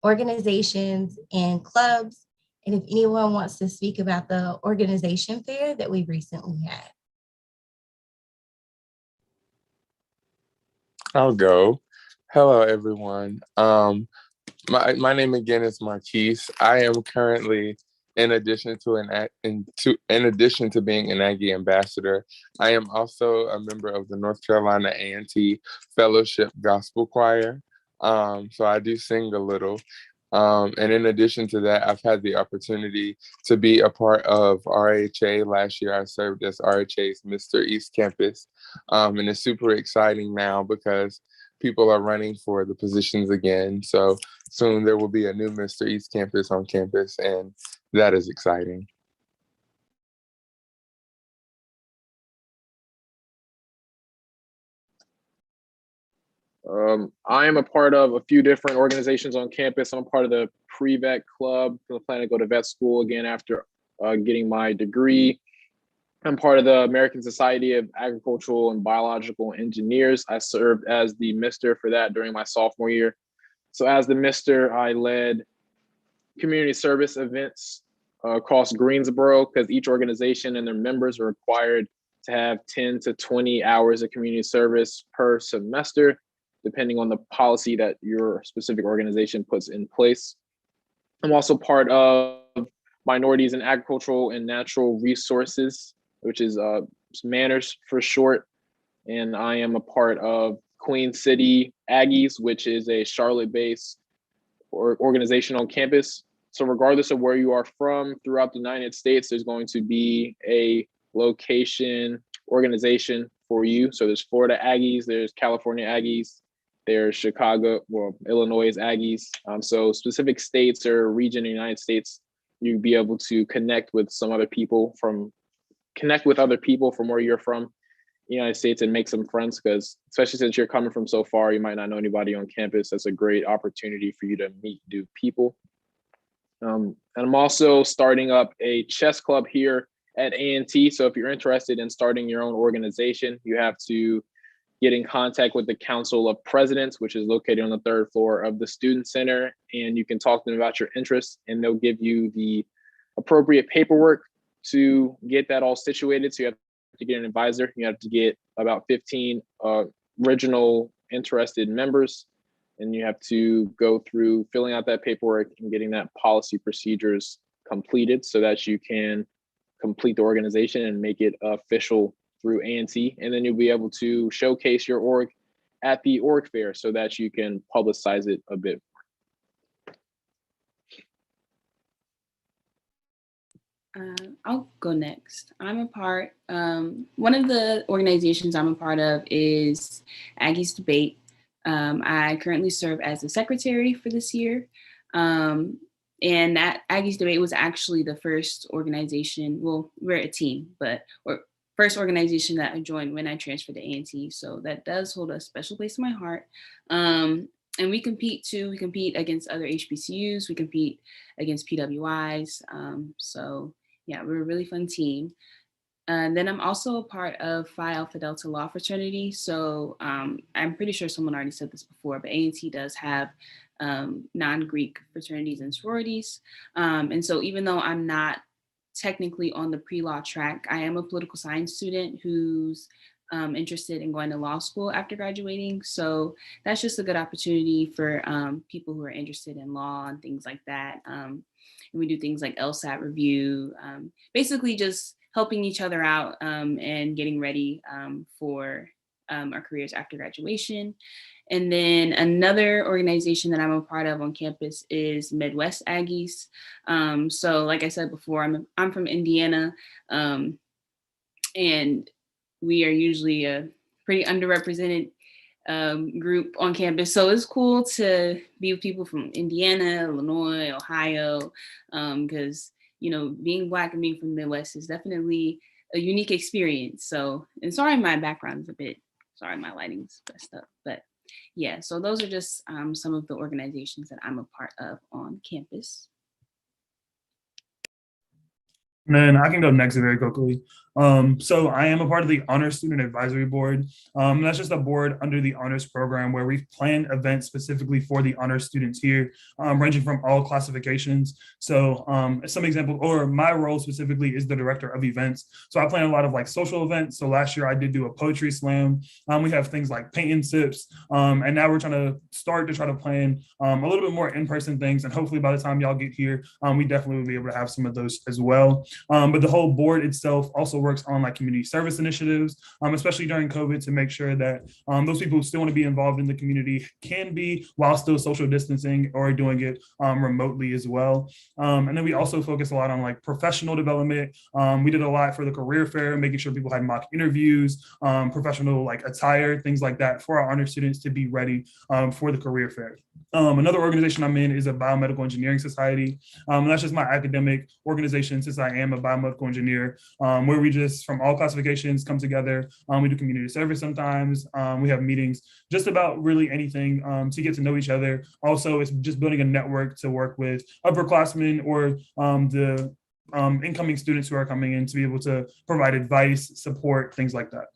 Organizations and clubs and if anyone wants to speak about the organization fair that we recently had. I'll go. Hello, everyone. My name again is Marquise. I am currently, in addition to being an Aggie ambassador, I am also a member of the North Carolina A&T Fellowship Gospel Choir. So I do sing a little. And in addition to that, I've had the opportunity to be a part of RHA. Last year, I served as RHA's Mr. East Campus. And it's super exciting now because people are running for the positions again. So soon there will be a new Mr. East Campus on campus, and that is exciting. I am a part of a few different organizations on campus. I'm a part of the pre-vet club. I'm planning to go to vet school again after getting my degree. I'm part of the American Society of Agricultural and Biological Engineers. I served as the Mister for that during my sophomore year. So as the Mister, I led community service events across Greensboro because each organization and their members are required to have 10 to 20 hours of community service per semester, depending on the policy that your specific organization puts in place. I'm also part of Minorities in Agricultural and Natural Resources, which is Manners for short. And I am a part of Queen City Aggies, which is a Charlotte-based organization on campus. So regardless of where you are from throughout the United States, there's going to be a location organization for you. So there's Florida Aggies, there's California Aggies, there's Chicago, Illinois Aggies. So specific states or region in the United States, you'd be able to connect with other people from where you're from, the United States, and make some friends, because especially since you're coming from so far, you might not know anybody on campus. That's a great opportunity for you to meet new people. And I'm also starting up a chess club here at A&T. So if you're interested in starting your own organization, you have to get in contact with the Council of Presidents, which is located on the 3rd floor of the Student Center. And you can talk to them about your interests, and they'll give you the appropriate paperwork to get that all situated. So you have to get an advisor. You have to get about 15 original interested members, and you have to go through filling out that paperwork and getting that policy procedures completed so that you can complete the organization and make it official through A&T. And then you'll be able to showcase your org at the org fair so that you can publicize it a bit. I'll go next. I'm a part, one of the organizations I'm a part of is Aggie's Debate. I currently serve as the secretary for this year. And that Aggie's Debate was actually the first organization, well, we're a team, but first organization that I joined when I transferred to A&T. So that does hold a special place in my heart. And we compete too. We compete against other HBCUs. We compete against PWIs. So yeah, we're a really fun team. And then I'm also a part of Phi Alpha Delta Law Fraternity. So I'm pretty sure someone already said this before, but A&T does have non-Greek fraternities and sororities. And so even though I'm not technically on the pre-law track, I am a political science student who's interested in going to law school after graduating. So that's just a good opportunity for people who are interested in law and things like that. And we do things like LSAT review, basically just helping each other out and getting ready for our careers after graduation. And then another organization that I'm a part of on campus is Midwest Aggies. So like I said before, I'm from Indiana, and we are usually a pretty underrepresented group on campus. So it's cool to be with people from Indiana, Illinois, Ohio, because, you know, being Black and being from the Midwest is definitely a unique experience. So, and sorry, my background's a bit, sorry, my lighting's messed up, but yeah, so those are just some of the organizations that I'm a part of on campus. And then I can go next very quickly. So I am a part of the Honors Student Advisory Board. That's just a board under the honors program where we've planned events specifically for the honors students here, ranging from all classifications. So some examples, or my role specifically is the director of events. So I plan a lot of like social events. So last year I did do a poetry slam. We have things like paint and sips. And now we're trying to start to try to plan a little bit more in-person things. And hopefully by the time y'all get here, we definitely will be able to have some of those as well. But the whole board itself also works on like community service initiatives, especially during COVID, to make sure that those people who still want to be involved in the community can be while still social distancing or doing it remotely as well. And then we also focus a lot on like professional development. We did a lot for the career fair, making sure people had mock interviews, professional like attire, things like that for our honor students to be ready for the career fair. Another organization I'm in is a biomedical engineering society. That's just my academic organization since I am a biomedical engineer, where we just from all classifications come together. We do community service sometimes. We have meetings just about really anything to get to know each other. Also, it's just building a network to work with upperclassmen or the incoming students who are coming in to be able to provide advice, support, things like that.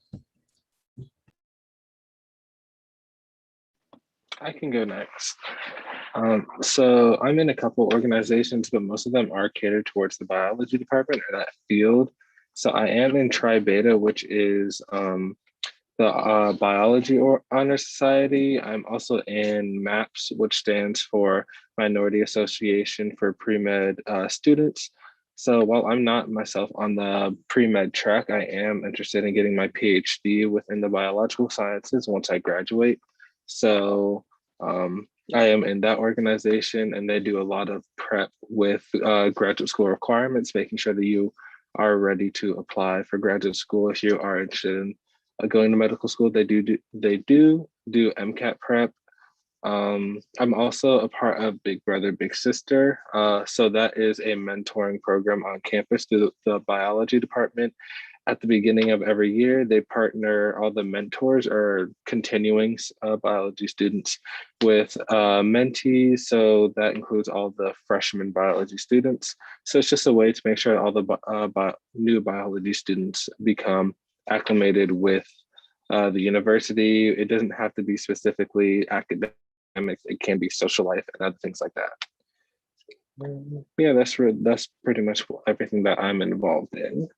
I can go next. So I'm in a couple organizations, but most of them are catered towards the biology department or that field. So I am in Tri Beta, which is the Biology Honor Society. I'm also in MAPS, which stands for Minority Association for Pre-Med Students. So while I'm not myself on the pre-med track, I am interested in getting my PhD within the biological sciences once I graduate. So I am in that organization, and they do a lot of prep with graduate school requirements, making sure that you are ready to apply for graduate school. If you are interested in going to medical school, they do MCAT prep. I'm also a part of Big Brother, Big Sister. So that is a mentoring program on campus through the biology department. At the beginning of every year, they partner all the mentors or continuing biology students with mentees. So that includes all the freshman biology students. So it's just a way to make sure all the new biology students become acclimated with the university. It doesn't have to be specifically academic. It can be social life and other things like that. Yeah, that's pretty much everything that I'm involved in.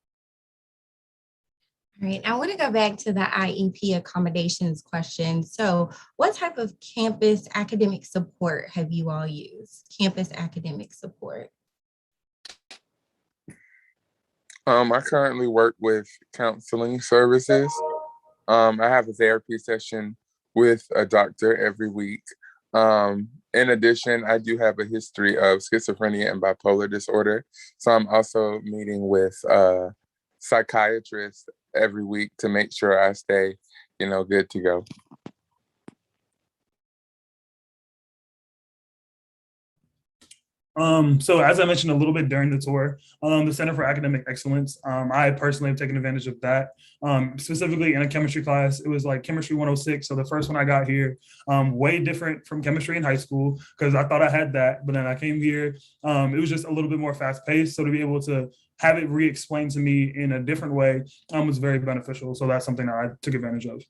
All right, I want to go back to the IEP accommodations question. So what type of campus academic support have you all used? Campus academic support. I currently work with counseling services. I have a therapy session with a doctor every week. In addition, I do have a history of schizophrenia and bipolar disorder. So I'm also meeting with psychiatrists every week to make sure I stay, good to go. So as I mentioned a little bit during the tour, the Center for Academic Excellence, I personally have taken advantage of that. Specifically in a chemistry class, it was like Chemistry 106. So the first one I got here, way different from chemistry in high school because I thought I had that, but then I came here, it was just a little bit more fast paced. So to be able to have it re-explained to me in a different way was very beneficial. So that's something that I took advantage of.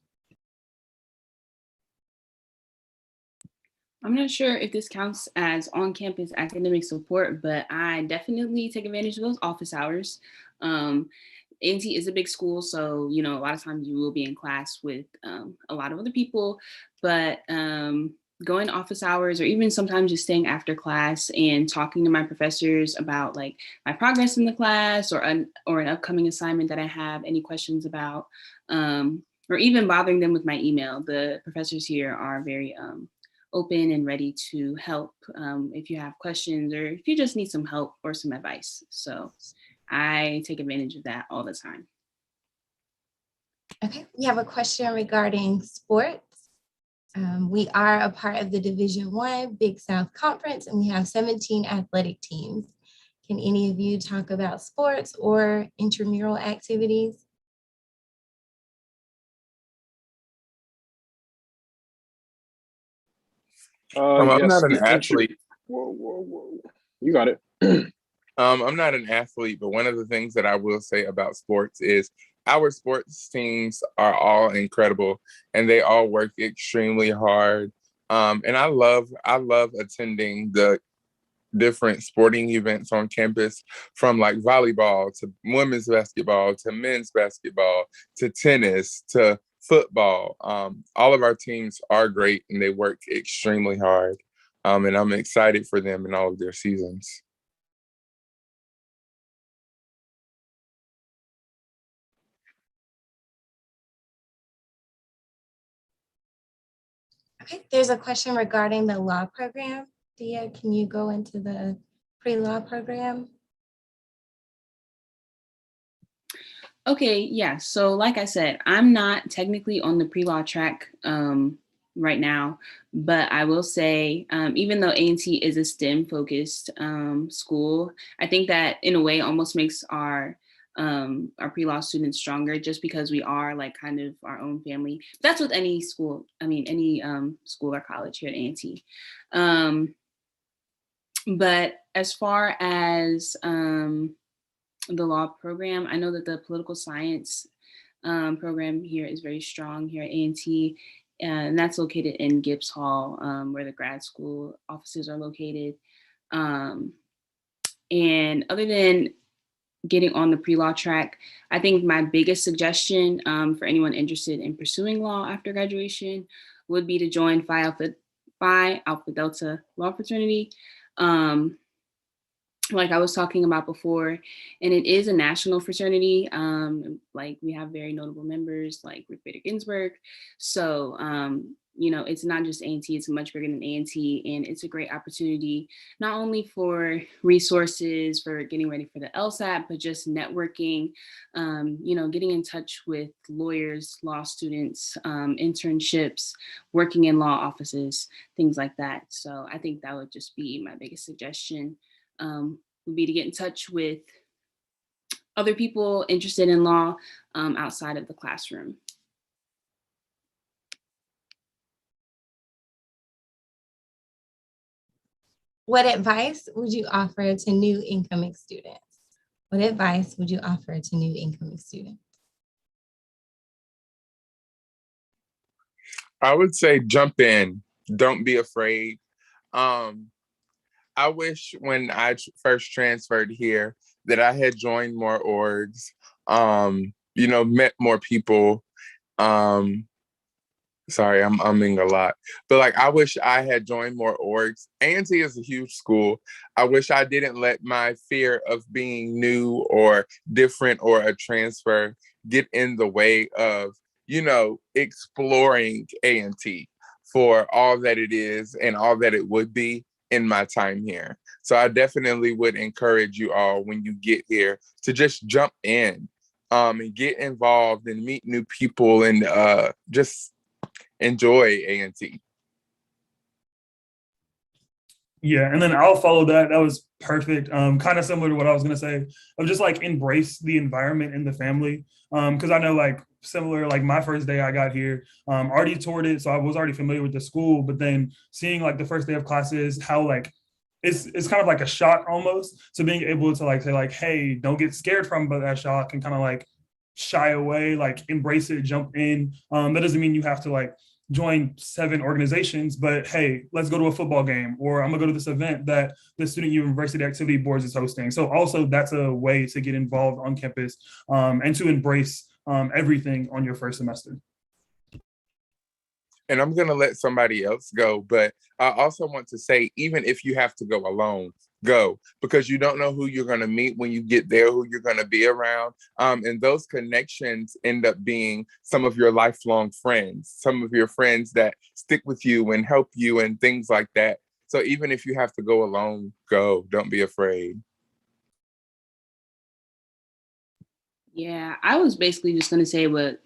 I'm not sure if this counts as on-campus academic support, but I definitely take advantage of those office hours. A&T is a big school, so a lot of times you will be in class with a lot of other people, but going to office hours or even sometimes just staying after class and talking to my professors about like my progress in the class or an upcoming assignment that I have any questions about, or even bothering them with my email. The professors here are very open and ready to help if you have questions or if you just need some help or some advice. So I take advantage of that all the time. Okay, we have a question regarding sports. We are a part of the Division I Big South Conference, and we have 17 athletic teams. Can any of you talk about sports or intramural activities? I'm Yes, not an athlete. Whoa. You got it. I'm not an athlete, but one of the things that I will say about sports is our sports teams are all incredible and they all work extremely hard. And I love attending the different sporting events on campus, from like volleyball to women's basketball to men's basketball to tennis to football. All of our teams are great and they work extremely hard. And I'm excited for them in all of their seasons. Okay, there's a question regarding the law program. Dia, can you go into the pre-law program? Okay, yeah. So like I said, I'm not technically on the pre-law track right now, but I will say, even though A&T is a STEM-focused school, I think that in a way almost makes our pre-law students stronger, just because we are like kind of our own family. That's with any school, I mean, any school or college here at A&T. But as far as the law program, I know that the political science program here is very strong here at A&T, and that's located in Gibbs Hall, where the grad school offices are located. And other than getting on the pre-law track, I think my biggest suggestion for anyone interested in pursuing law after graduation would be to join Phi Alpha Delta Law Fraternity. Like I was talking about before, and it is a national fraternity. Like we have very notable members like Ruth Bader Ginsburg. So, you know, it's not just A&T, it's much bigger than A&T, and it's a great opportunity, not only for resources for getting ready for the LSAT, but just networking, you know, getting in touch with lawyers, law students, internships, working in law offices, things like that. So I think that would just be my biggest suggestion. Would be to get in touch with other people interested in law outside of the classroom. What advice would you offer to new incoming students? What advice would you offer to new incoming students? I would say jump in, don't be afraid. I wish when I first transferred here that I had joined more orgs, you know, met more people. Sorry, I'm umming a lot, but like I wish I had joined more orgs. A&T is a huge school. I wish I didn't let my fear of being new or different or a transfer get in the way of, you know, exploring A&T for all that it is and all that it would be in my time here. So I definitely would encourage you all when you get here to just jump in and get involved and meet new people and just enjoy A&T. Yeah, and then I'll follow that. That was perfect. Kind of similar to what I was gonna say of just like embrace the environment and the family. Because I know like similar, like my first day I got here, already toured it, so I was already familiar with the school. But then seeing like the first day of classes, how like it's kind of like a shock almost. So being able to like say like, hey, don't get scared from that shock and kind of like shy away, like embrace it, jump in. That doesn't mean you have to like join 7 organizations, but hey, let's go to a football game, or I'm gonna go to this event that the Student University Activity Boards is hosting. So also that's a way to get involved on campus and to embrace everything on your first semester. And I'm going to let somebody else go, but I also want to say, even if you have to go alone, go, because you don't know who you're going to meet when you get there, who you're going to be around. And those connections end up being some of your lifelong friends, some of your friends that stick with you and help you and things like that. So even if you have to go alone, go, don't be afraid. Yeah, I was basically just going to say a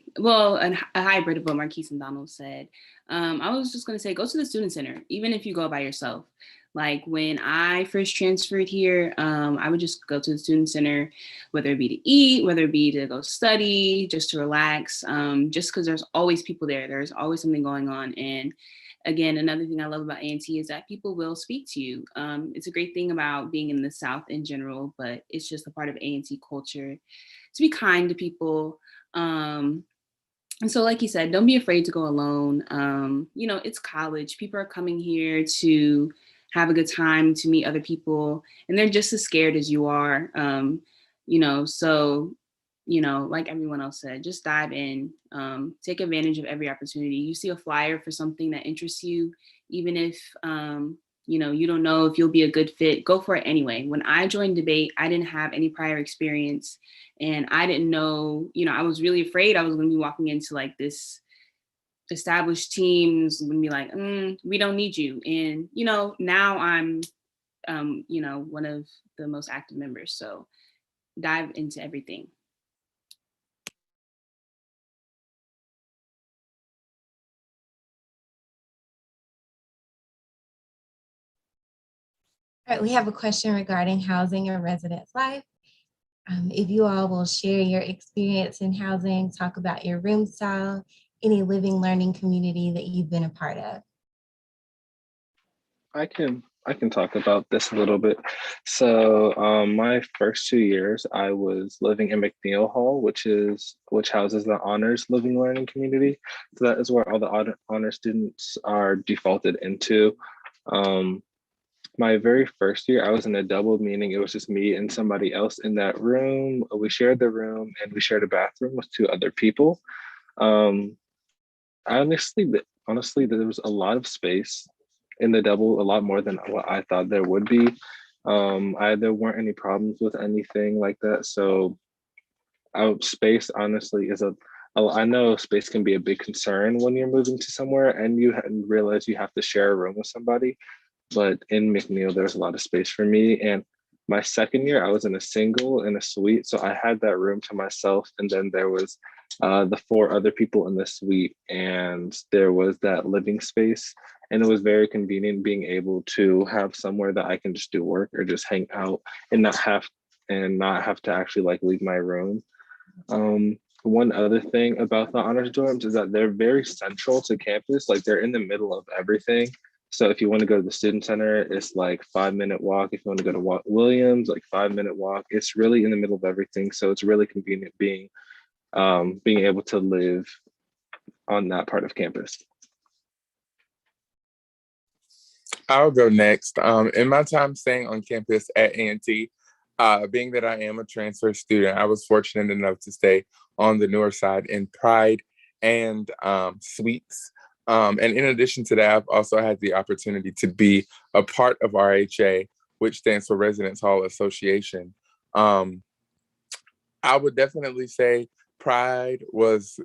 hybrid of what Marquise and Donald said. I was just going to say, go to the student center, even if you go by yourself. Like when I first transferred here, I would just go to the student center, whether it be to eat, whether it be to go study, just to relax, just because there's always people there. There's always something going on. And again, another thing I love about A&T is that people will speak to you. It's a great thing about being in the South in general, but it's just a part of A&T culture to be kind to people. And so, like you said, don't be afraid to go alone. It's college. People are coming here to have a good time, to meet other people, and they're just as scared as you are. Like everyone else said, just dive in, take advantage of every opportunity. You see a flyer for something that interests you, even if, you don't know if you'll be a good fit, go for it anyway. When I joined debate, I didn't have any prior experience, and I didn't know, I was really afraid I was going to be walking into like this established teams and be like, we don't need you. And, now I'm, one of the most active members. So dive into everything. All right, we have a question regarding housing or residence life. If you all will share your experience in housing, talk about your room style, any living, learning community that you've been a part of. I can talk about this a little bit. So my first 2 years, I was living in McNeil Hall, which houses the honors living learning community. So that is where all the honor students are defaulted into. My very first year, I was in a double, meaning it was just me and somebody else in that room. We shared the room and we shared a bathroom with 2 other people. Honestly, there was a lot of space in the double, a lot more than what I thought there would be. There weren't any problems with anything like that. So space honestly I know space can be a big concern when you're moving to somewhere and you realize you have to share a room with somebody. But in McNeil, there's a lot of space for me. And my second year, I was in a single in a suite. So I had that room to myself. And then there was the 4 other people in the suite. And there was that living space. And it was very convenient being able to have somewhere that I can just do work or just hang out and not have to actually like leave my room. One other thing about the honors dorms is that they're very central to campus. Like they're in the middle of everything. So if you want to go to the student center, it's like 5-minute walk. If you want to go to Williams, like 5-minute walk. It's really in the middle of everything. So it's really convenient being able to live on that part of campus. I'll go next. In my time staying on campus at A&T, being that I am a transfer student, I was fortunate enough to stay on the newer side in Pride and Suites. And in addition to that, I've also had the opportunity to be a part of RHA, which stands for Residence Hall Association. I would definitely say Pride was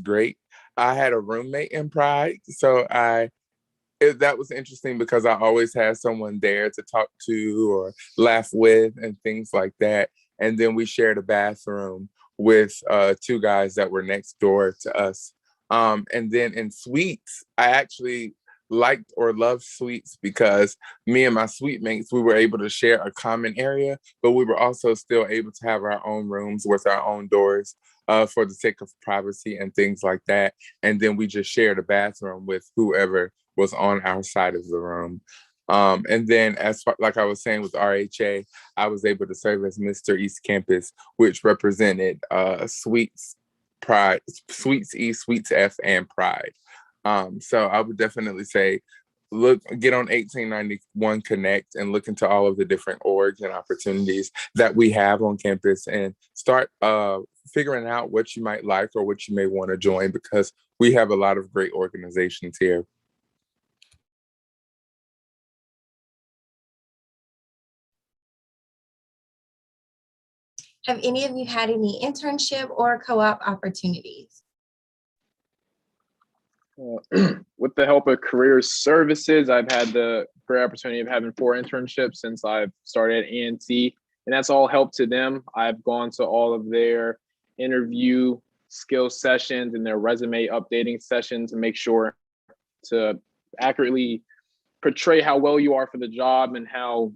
great. I had a roommate in Pride, so that was interesting because I always had someone there to talk to or laugh with and things like that. And then we shared a bathroom with 2 guys that were next door to us. And then in Suites, I actually liked or loved Suites because me and my suite mates, we were able to share a common area, but we were also still able to have our own rooms with our own doors for the sake of privacy and things like that. And then we just shared a bathroom with whoever was on our side of the room. And then like I was saying with RHA, I was able to serve as Mr. East Campus, which represented Suites, Pride, Suites E, Suites F, and Pride. So I would definitely say, get on 1891 Connect and look into all of the different orgs and opportunities that we have on campus and start figuring out what you might like or what you may want to join, because we have a lot of great organizations here. Have any of you had any internship or co-op opportunities? With the help of career services, I've had the great opportunity of having 4 internships since I've started at A&T, and that's all help to them. I've gone to all of their interview skill sessions and their resume updating sessions to make sure to accurately portray how well you are for the job and how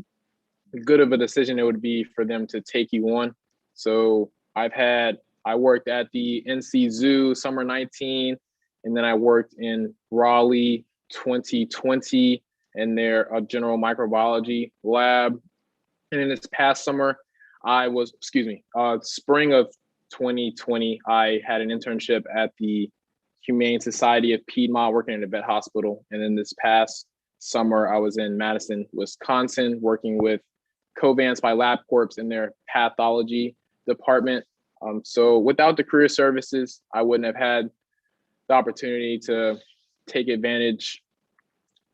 good of a decision it would be for them to take you on. So I worked at the NC Zoo summer 19, and then I worked in Raleigh 2020 in their general microbiology lab. And in this past summer, spring of 2020, I had an internship at the Humane Society of Piedmont working in a vet hospital. And then this past summer, I was in Madison, Wisconsin, working with Covance by LabCorp in their pathology department. So without the career services, I wouldn't have had the opportunity to take advantage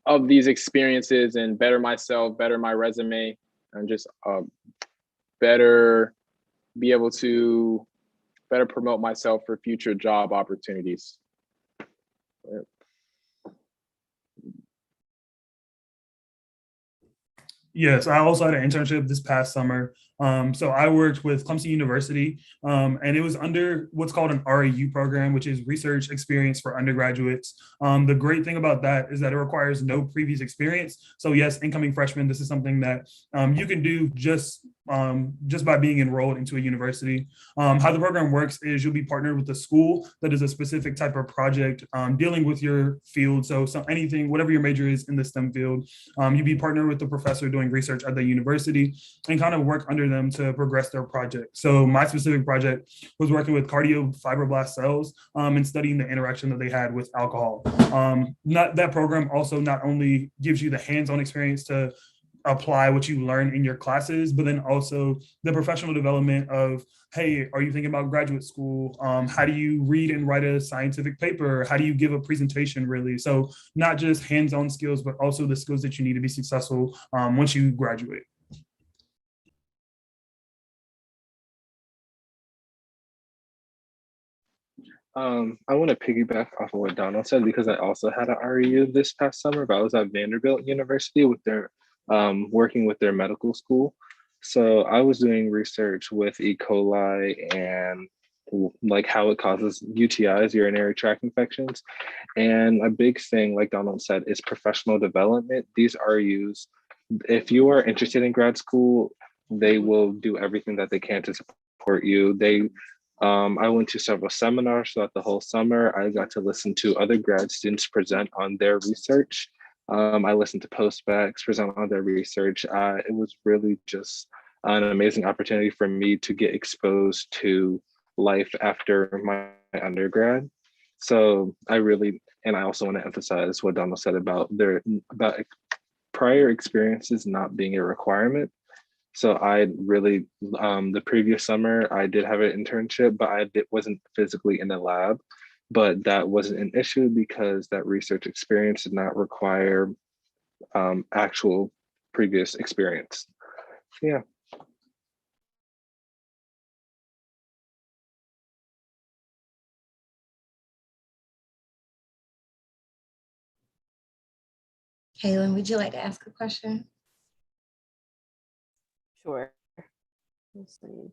of these experiences and better myself, better my resume, and just better be able to better promote myself for future job opportunities. Yes, I also had an internship this past summer. So I worked with Clemson University, and it was under what's called an RAU program, which is Research Experience for Undergraduates. The great thing about that is that it requires no previous experience. So yes, incoming freshmen, this is something that you can do just by being enrolled into a university. How the program works is you'll be partnered with a school that is a specific type of project dealing with your field. So anything, whatever your major is in the STEM field, you'll be partnered with the professor doing research at the university and kind of work under them to progress their project. So my specific project was working with cardiofibroblast cells and studying the interaction that they had with alcohol. That program also not only gives you the hands-on experience to apply what you learn in your classes, but then also the professional development of, hey, are you thinking about graduate school? How do you read and write a scientific paper? How do you give a presentation, really? So not just hands-on skills, but also the skills that you need to be successful once you graduate. I want to piggyback off of what Donald said because I also had an REU this past summer, but I was at Vanderbilt University with their working with their medical school. So I was doing research with E. coli and like how it causes UTIs, urinary tract infections. And a big thing, like Donald said, is professional development. These REUs, if you are interested in grad school, they will do everything that they can to support you. I went to several seminars throughout the whole summer. I got to listen to other grad students present on their research. I listened to postbacks present on their research. It was really just an amazing opportunity for me to get exposed to life after my undergrad. So I also want to emphasize what Donald said about prior experiences not being a requirement. So I really, the previous summer, I did have an internship, but wasn't physically in the lab. But that wasn't an issue because that research experience did not require actual previous experience. So, yeah. Kaylin, would you like to ask a question? Sure. Let's see.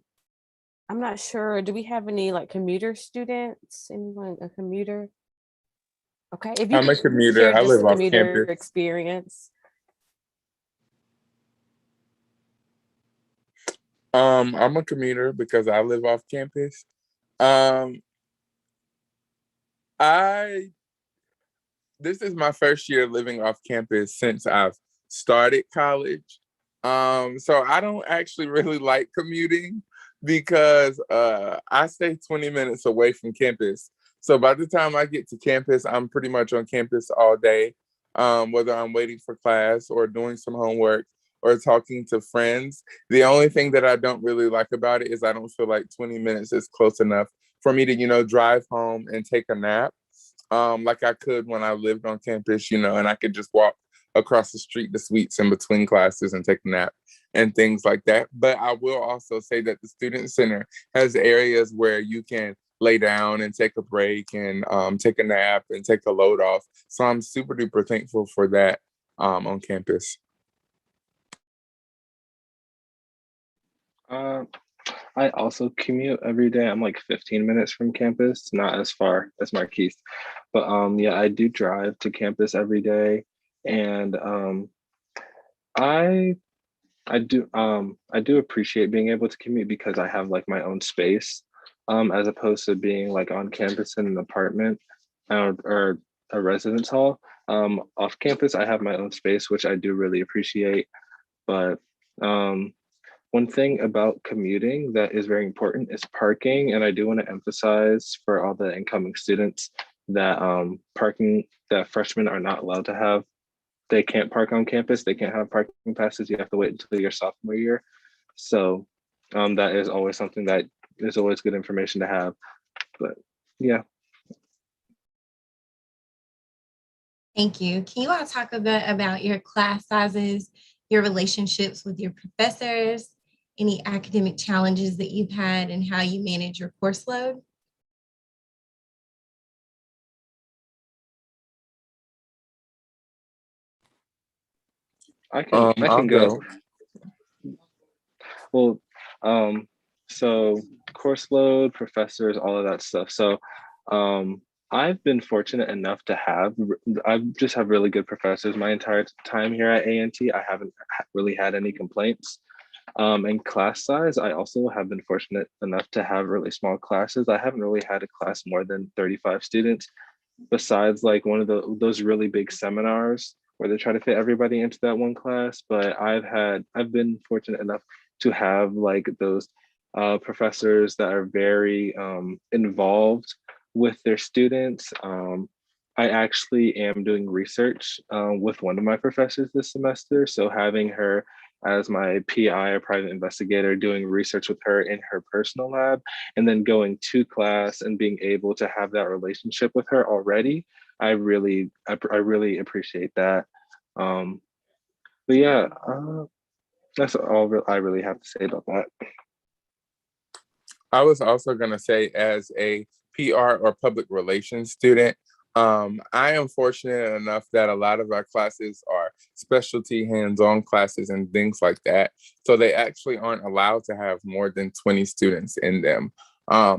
I'm not sure. Do we have any like commuter students? Anyone a commuter? Okay. If you I'm a could commuter. share I just live a off commuter campus. experience. I'm a commuter because I live off campus. Um, this is my first year living off campus since I've started college. So I don't actually really like commuting because I stay 20 minutes away from campus. So by the time I get to campus, I'm pretty much on campus all day, whether I'm waiting for class or doing some homework or talking to friends. The only thing that I don't really like about it is I don't feel like 20 minutes is close enough for me to, drive home and take a nap. Like I could when I lived on campus, and I could just walk across the street to suites in between classes and take a nap and things like that. But I will also say that the Student Center has areas where you can lay down and take a break and take a nap and take a load off. So I'm super duper thankful for that on campus. I also commute every day. I'm like 15 minutes from campus, not as far as Marquise, but yeah, I do drive to campus every day, and I do appreciate being able to commute because I have like my own space, as opposed to being like on campus in an apartment or a residence hall. Off campus, I have my own space, which I do really appreciate. But one thing about commuting that is very important is parking. And I do want to emphasize for all the incoming students that parking that freshmen are not allowed to have. They can't park on campus. They can't have parking passes. You have to wait until your sophomore year. So that is always something that is always good information to have. But yeah. Thank you. Can you all talk a bit about your class sizes, your relationships with your professors, any academic challenges that you've had, and how you manage your course load? I can go. Well, so course load, professors, all of that stuff. So I've been fortunate enough to I just have really good professors my entire time here at A&T. I haven't really had any complaints. And class size, I also have been fortunate enough to have really small classes. I haven't really had a class more than 35 students, besides like one of those really big seminars where they try to fit everybody into that one class. But I've been fortunate enough to have like those professors that are very involved with their students. I actually am doing research with one of my professors this semester. So having her as my PI, a private investigator, doing research with her in her personal lab, and then going to class and being able to have that relationship with her already, I really appreciate that. But yeah, that's all I really have to say about that. I was also going to say, as a PR or public relations student, I am fortunate enough that a lot of our classes are specialty hands-on classes and things like that. So they actually aren't allowed to have more than 20 students in them.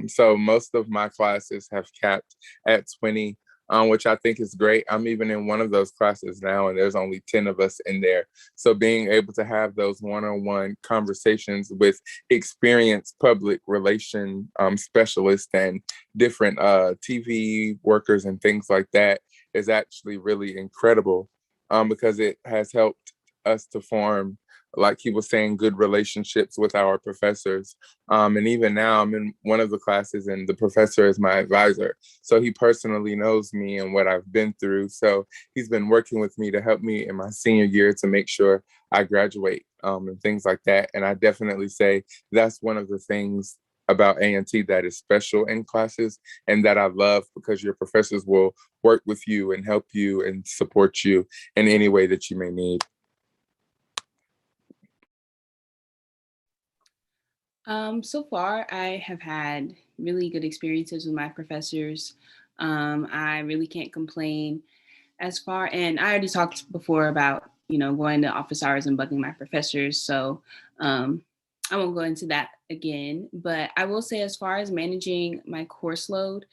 So most of my classes have capped at 20, which I think is great. I'm even in one of those classes now, and there's only 10 of us in there. So being able to have those one-on-one conversations with experienced public relation specialists and different TV workers and things like that is actually really incredible, because it has helped us to form, like he was saying, good relationships with our professors. And even now I'm in one of the classes and the professor is my advisor. So he personally knows me and what I've been through. So he's been working with me to help me in my senior year to make sure I graduate and things like that. And I definitely say that's one of the things about A&T that is special in classes and that I love, because your professors will work with you and help you and support you in any way that you may need. So far, I have had really good experiences with my professors. I really can't complain and I already talked before about, going to office hours and bugging my professors. So I won't go into that again, but I will say, as far as managing my course load,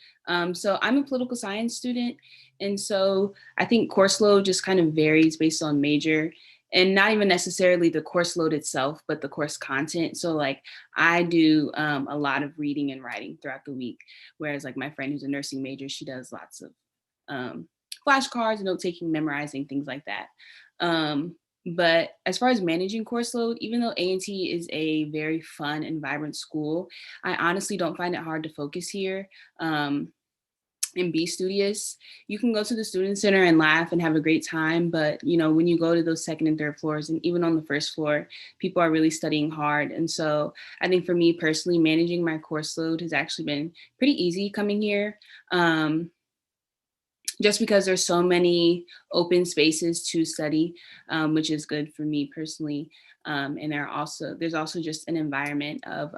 so I'm a political science student. And so I think course load just kind of varies based on major, and not even necessarily the course load itself, but the course content. So like I do a lot of reading and writing throughout the week, whereas like my friend who's a nursing major, she does lots of flashcards, note taking, memorizing, things like that. But as far as managing course load, even though A&T is a very fun and vibrant school, I honestly don't find it hard to focus here. And be studious. You can go to the student center and laugh and have a great time, but when you go to those second and third floors, and even on the first floor, people are really studying hard. And so I think for me personally, managing my course load has actually been pretty easy coming here. Just because there's so many open spaces to study, which is good for me personally. And there's also just an environment of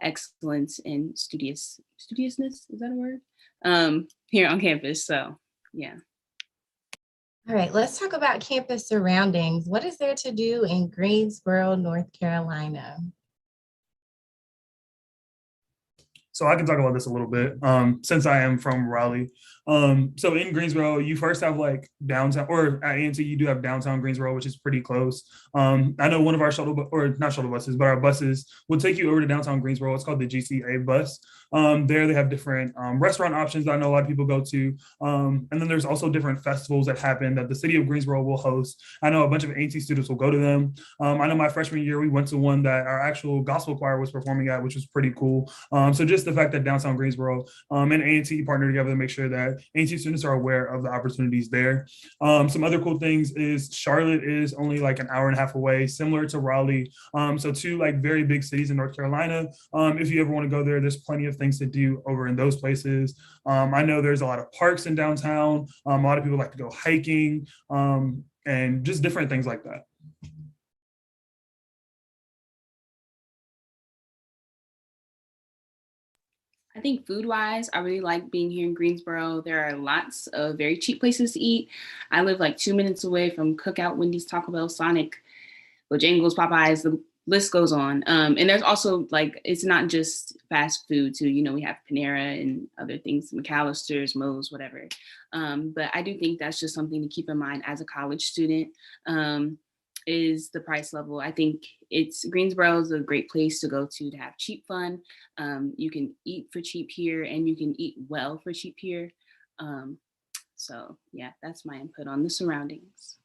excellence and studiousness, is that a word? Here on campus, so yeah. All right, let's talk about campus surroundings. What is there to do in Greensboro, North Carolina? So I can talk about this a little bit. Since I am from Raleigh, So in Greensboro, you first have like downtown, or at A&T, you do have downtown Greensboro, which is pretty close. I know one of our or not shuttle buses, but our buses will take you over to downtown Greensboro. It's called the GCA bus. There they have different restaurant options that I know a lot of people go to. And then there's also different festivals that happen that the city of Greensboro will host. I know a bunch of A&T students will go to them. I know my freshman year, we went to one that our actual gospel choir was performing at, which was pretty cool. So just the fact that downtown Greensboro and A&T partner together to make sure that A&T students are aware of the opportunities there. Some other cool things is Charlotte is only like an hour and a half away, similar to Raleigh. So two like very big cities in North Carolina. If you ever want to go there, there's plenty of things to do over in those places. I know there's a lot of parks in downtown. A lot of people like to go hiking and just different things like that. I think food-wise, I really like being here in Greensboro. There are lots of very cheap places to eat. I live like 2 minutes away from Cookout, Wendy's, Taco Bell, Sonic, Bojangles, Popeyes, the list goes on. And there's also like, it's not just fast food too. We have Panera and other things, McAllister's, Moe's, whatever. But I do think that's just something to keep in mind as a college student. Is the price level. I think Greensboro is a great place to go to have cheap fun. You can eat for cheap here and you can eat well for cheap here. So yeah, that's my input on the surroundings.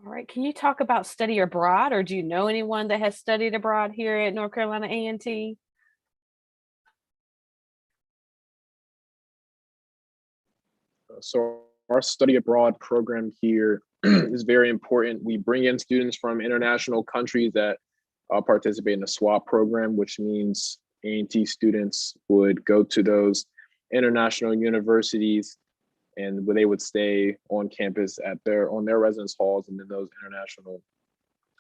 All right, can you talk about study abroad, or do you know anyone that has studied abroad here at North Carolina A&T? So our study abroad program here is very important. We bring in students from international countries that participate in the swap program, which means A&T students would go to those international universities and where they would stay on campus on their residence halls, and then those international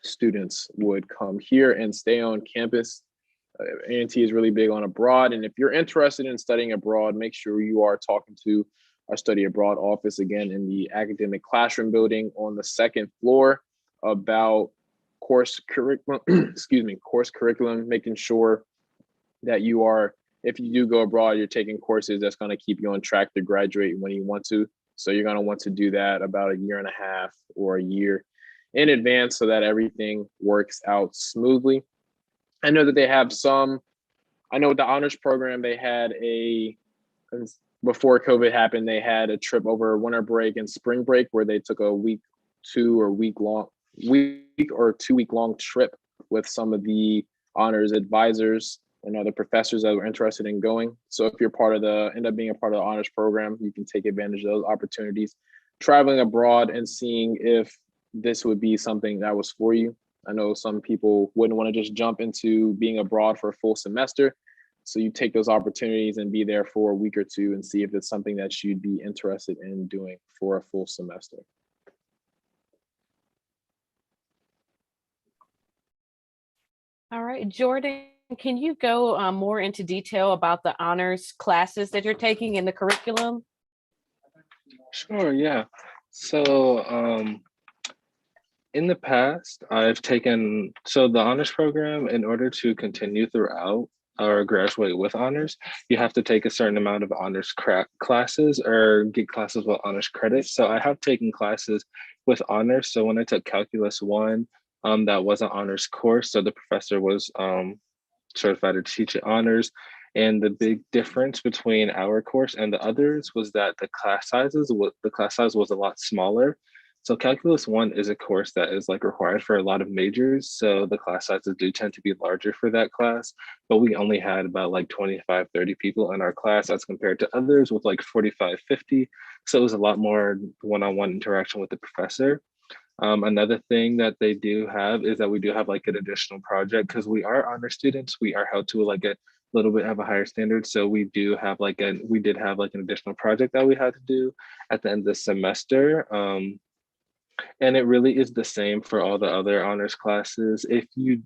students would come here and stay on campus. A&T is really big on abroad, and if you're interested in studying abroad, make sure you are talking to our study abroad office, again in the academic classroom building on the second floor, about course curriculum, course curriculum, making sure that you are, if you do go abroad, you're taking courses that's going to keep you on track to graduate when you want to. So you're going to want to do that about 1.5 years or a year in advance so that everything works out smoothly. I know that they have I know with the honors program, they had before COVID happened, they had a trip over winter break and spring break where they took a week or 2 week long trip with some of the honors advisors and other professors that were interested in going. So if you're end up being a part of the honors program, you can take advantage of those opportunities, traveling abroad and seeing if this would be something that was for you. I know some people wouldn't want to just jump into being abroad for a full semester. So you take those opportunities and be there for a week or two and see if it's something that you'd be interested in doing for a full semester. All right, Jordan, can you go more into detail about the honors classes that you're taking in the curriculum? Sure, yeah. So in the past, I've taken, the honors program, in order to continue throughout or graduate with honors, you have to take a certain amount of honors classes or get classes with honors credits. So I have taken classes with honors. So when I took Calculus 1, that was an honors course. So the professor was certified to teach at honors. And the big difference between our course and the others was that the class size was a lot smaller. So Calculus 1 is a course that is like required for a lot of majors. So the class sizes do tend to be larger for that class, but we only had about like 25, 30 people in our class as compared to others with like 45, 50. So it was a lot more one-on-one interaction with the professor. Another thing that they do have is that we do have like an additional project because we are honor students. We are held to like a little bit of a higher standard. So we did have like an additional project that we had to do at the end of the semester. And it really is the same for all the other honors classes. If you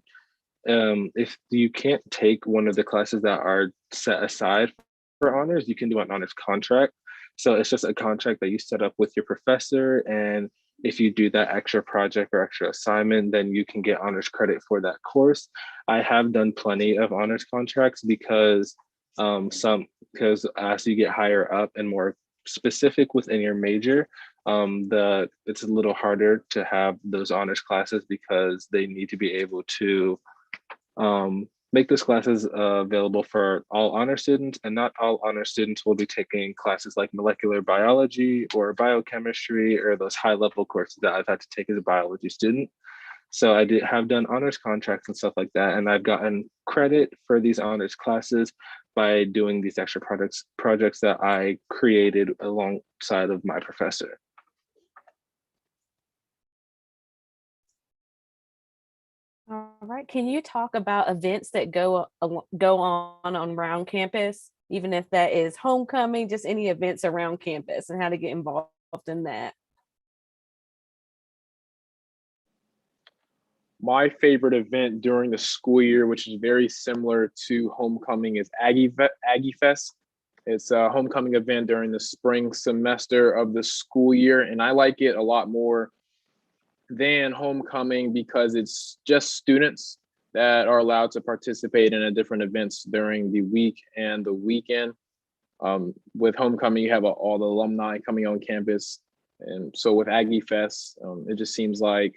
can't take one of the classes that are set aside for honors, you can do an honors contract. So it's just a contract that you set up with your professor, and if you do that extra project or extra assignment, then you can get honors credit for that course. I have done plenty of honors contracts because because as you get higher up and more specific within your major, it's a little harder to have those honors classes because they need to be able to make those classes available for all honor students, and not all honor students will be taking classes like molecular biology or biochemistry or those high level courses that I've had to take as a biology student. So I have done honors contracts and stuff like that, and I've gotten credit for these honors classes by doing these extra projects that I created alongside of my professor. All right. Can you talk about events that go on around campus, even if that is homecoming, just any events around campus and how to get involved in that? My favorite event during the school year, which is very similar to homecoming, is Aggie Fest. It's a homecoming event during the spring semester of the school year, and I like it a lot more than homecoming because it's just students that are allowed to participate in different events during the week and the weekend. With homecoming, you have all the alumni coming on campus, and so with Aggie Fest, it just seems like,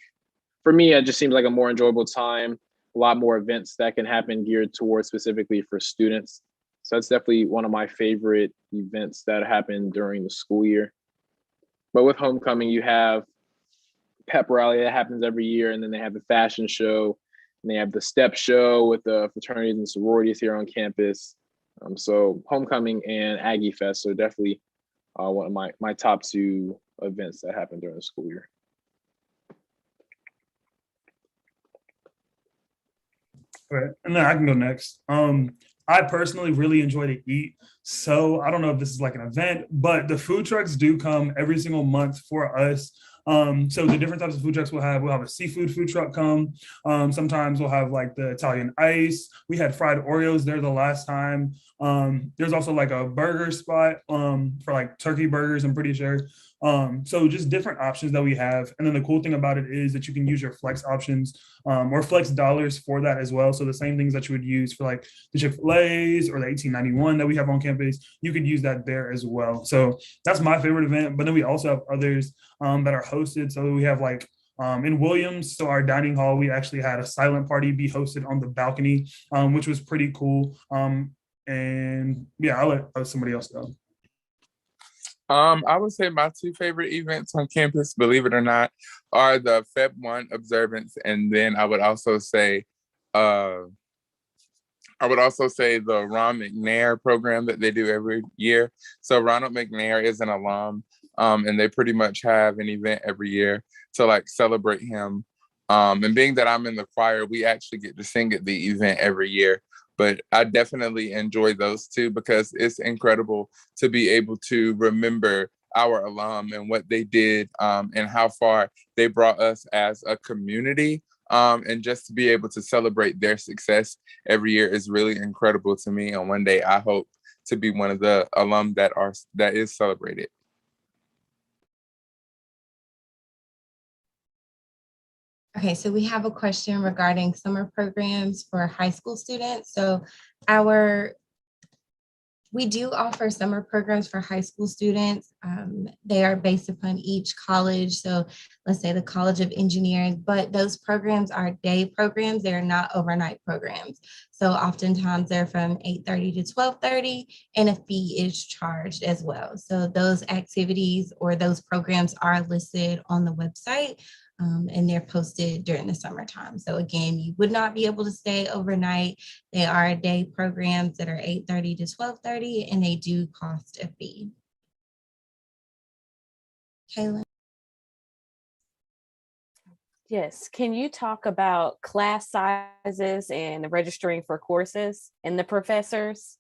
for me, it just seems like a more enjoyable time, a lot more events that can happen geared towards specifically for students. So that's definitely one of my favorite events that happen during the school year. But with homecoming, you have pep rally that happens every year, and then they have the fashion show, and they have the step show with the fraternities and sororities here on campus. So homecoming and Aggie Fest are definitely one of my top two events that happen during the school year. All right, and then I can go next. I personally really enjoy to eat. So I don't know if this is like an event, but the food trucks do come every single month for us. So the different types of food trucks we'll have a seafood food truck come. Sometimes we'll have like the Italian ice. We had fried Oreos there the last time. There's also like a burger spot for like turkey burgers, I'm pretty sure. So just different options that we have. And then the cool thing about it is that you can use your flex options or flex dollars for that as well. So the same things that you would use for like the Chick-fil-A's or the 1891 that we have on campus, you could use that there as well. So that's my favorite event. But then we also have others that are hosted. So we have like in Williams, so our dining hall, we actually had a silent party be hosted on the balcony, which was pretty cool. And yeah, I'll let somebody else go. I would say my two favorite events on campus, believe it or not, are the Feb 1 observance, and then I would also say the Ron McNair program that they do every year. So Ronald McNair is an alum, and they pretty much have an event every year to like celebrate him. And being that I'm in the choir, we actually get to sing at the event every year. But I definitely enjoy those two because it's incredible to be able to remember our alum and what they did and how far they brought us as a community. And just to be able to celebrate their success every year is really incredible to me. And one day I hope to be one of the alum that is celebrated. Okay, so we have a question regarding summer programs for high school students. So we do offer summer programs for high school students. They are based upon each college. So let's say the College of Engineering, but those programs are day programs. They are not overnight programs. So oftentimes they're from 8:30 to 12:30 and a fee is charged as well. So those activities or those programs are listed on the website. And they're posted during the summertime. So again, you would not be able to stay overnight. They are day programs that are 8:30 to 12:30, and they do cost a fee. Kalen? Yes. Can you talk about class sizes and registering for courses and the professors?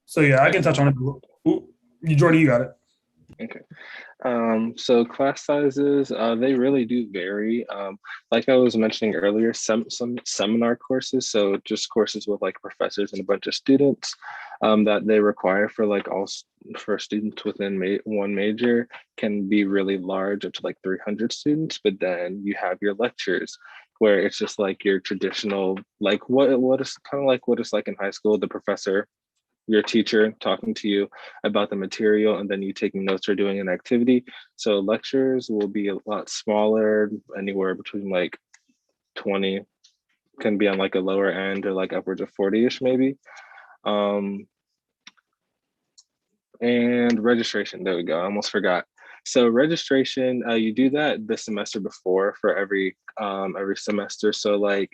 So yeah, I can touch on it. Ooh, Jordan, you got it. Okay. So class sizes, they really do vary. Like I was mentioning earlier, some seminar courses, so just courses with like professors and a bunch of students, that they require for like for students within one major can be really large, up to like 300 students. But then you have your lectures, where it's just like your traditional, like what is kind of like what it's like in high school, the professor, your teacher talking to you about the material, and then you taking notes or doing an activity. So lectures will be a lot smaller, anywhere between like 20, can be on like a lower end, or like upwards of 40-ish maybe. And registration, there we go, I almost forgot. So registration, you do that the semester before for every semester. So like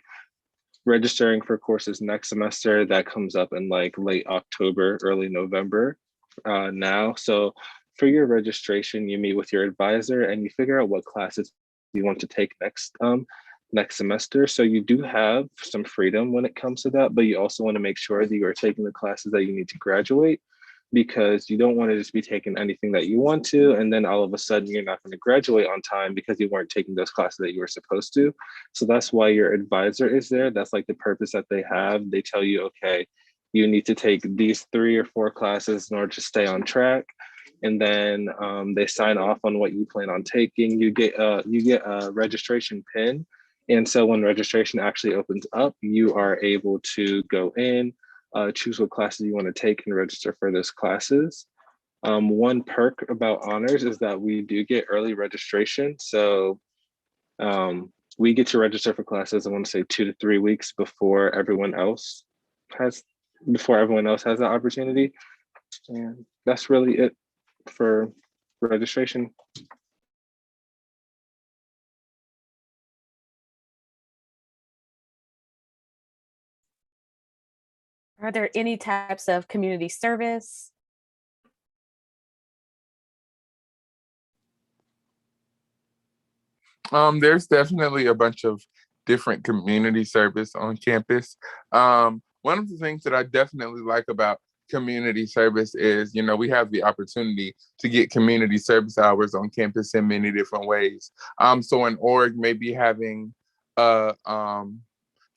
registering for courses next semester, that comes up in like late October, early November now. So for your registration, you meet with your advisor and you figure out what classes you want to take next semester. So you do have some freedom when it comes to that, but you also want to make sure that you are taking the classes that you need to graduate, because you don't want to just be taking anything that you want to, and then all of a sudden you're not going to graduate on time because you weren't taking those classes that you were supposed to. So that's why your advisor is there. That's like the purpose that they have. They tell you, okay, you need to take these 3 or 4 classes in order to stay on track. And then they sign off on what you plan on taking. You get a registration pin. And so when registration actually opens up, you are able to go in, choose what classes you want to take, and register for those classes. One perk about honors is that we do get early registration. So we get to register for classes, I want to say 2 to 3 weeks before everyone else has the opportunity. And that's really it for registration. Are there any types of community service? There's definitely a bunch of different community service on campus. One of the things that I definitely like about community service is, we have the opportunity to get community service hours on campus in many different ways. So an org may be having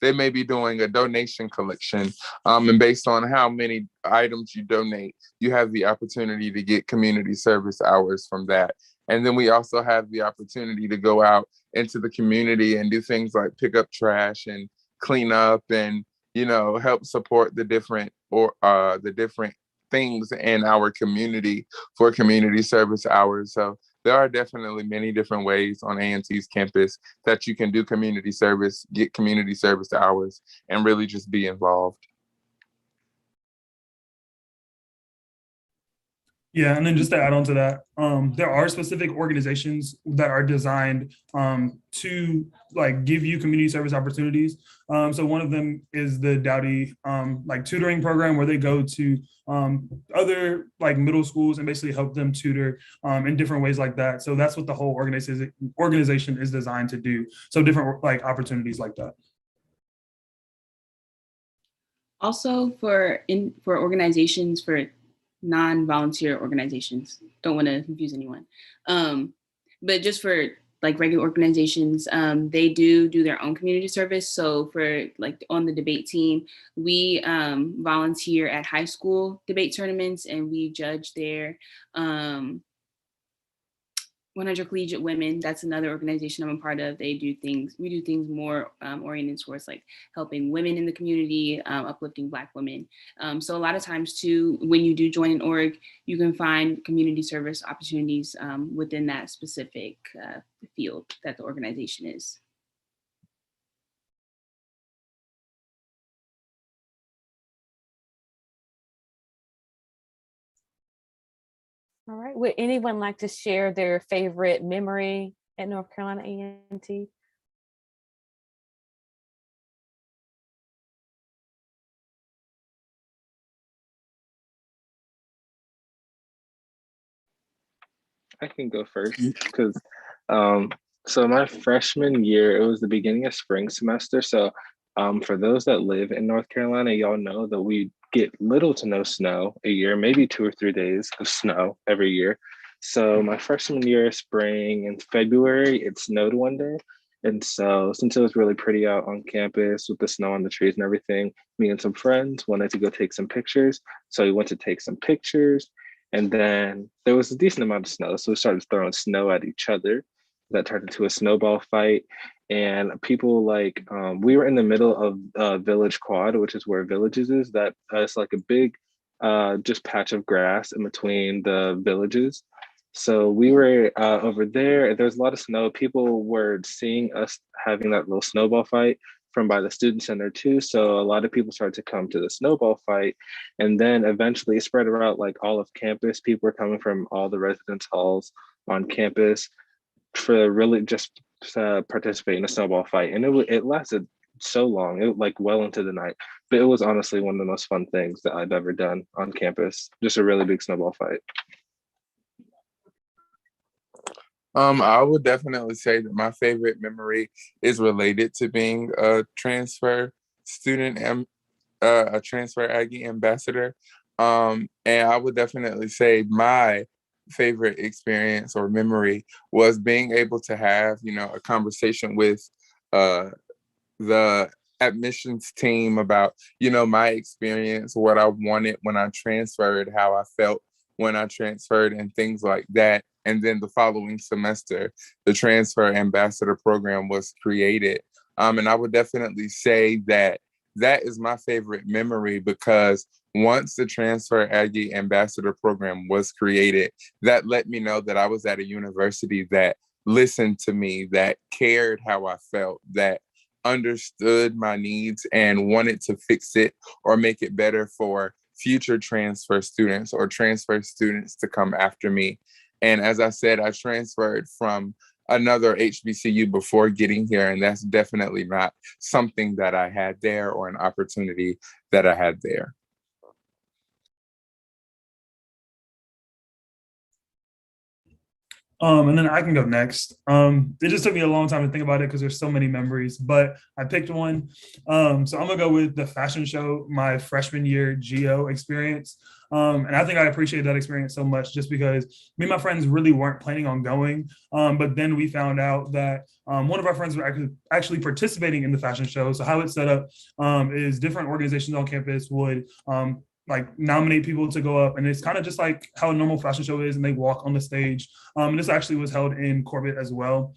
they may be doing a donation collection, and based on how many items you donate, you have the opportunity to get community service hours from that. And then we also have the opportunity to go out into the community and do things like pick up trash and clean up and, help support the different things in our community for community service hours. So there are definitely many different ways on A&T's campus that you can do community service, get community service hours, and really just be involved. Yeah, and then just to add on to that, there are specific organizations that are designed to like give you community service opportunities. So one of them is the Dowdy like tutoring program, where they go to other like middle schools and basically help them tutor in different ways like that. So that's what the whole organization is designed to do. So different like opportunities like that. Also for organizations, for non-volunteer organizations, don't want to confuse anyone, but just for like regular organizations, they do their own community service. So for like on the debate team, we volunteer at high school debate tournaments, and we judge there. 100 Collegiate Women, that's another organization I'm a part of. We do things more oriented towards like helping women in the community, uplifting Black women. So a lot of times too, when you do join an org, you can find community service opportunities within that specific field that the organization is. All right, would anyone like to share their favorite memory at North Carolina A&T? I can go first because so my freshman year, it was the beginning of spring semester. So for those that live in North Carolina, y'all know that we get little to no snow a year, maybe 2 or 3 days of snow every year. So my freshman year, spring in February, it snowed one day. And so since it was really pretty out on campus with the snow on the trees and everything, me and some friends wanted to go take some pictures. So we went to take some pictures. And then there was a decent amount of snow. So we started throwing snow at each other. That turned into a snowball fight. And people we were in the middle of Village Quad, which is where Villages is. That it's like a big just patch of grass in between the villages. So we were over there. There was a lot of snow. People were seeing us having that little snowball fight from by the student center too. So a lot of people started to come to the snowball fight. And then eventually it spread around like all of campus. People were coming from all the residence halls on campus for really just participate in a snowball fight. And it lasted so long, it like well into the night. But it was honestly one of the most fun things that I've ever done on campus. Just a really big snowball fight. I would definitely say that my favorite memory is related to being a transfer student and a transfer Aggie ambassador. And I would definitely say my favorite experience or memory was being able to have, a conversation with the admissions team about, my experience, what I wanted when I transferred, how I felt when I transferred and things like that. And then the following semester, the transfer ambassador program was created. And I would definitely say that that is my favorite memory because once the transfer Aggie ambassador program was created, that let me know that I was at a university that listened to me, that cared how I felt, that understood my needs and wanted to fix it or make it better for future transfer students or transfer students to come after me. And as I said, I transferred from another HBCU before getting here, and that's definitely not something that I had there or an opportunity that I had there. And then I can go next. It just took me a long time to think about it because there's so many memories, but I picked one. So I'm gonna go with the fashion show, my freshman year GO experience. And I think I appreciate that experience so much just because me and my friends really weren't planning on going. But then we found out that one of our friends was actually participating in the fashion show. So how it's set up is different organizations on campus would like nominate people to go up, and it's kind of just like how a normal fashion show is, and they walk on the stage. And this actually was held in Corbett as well.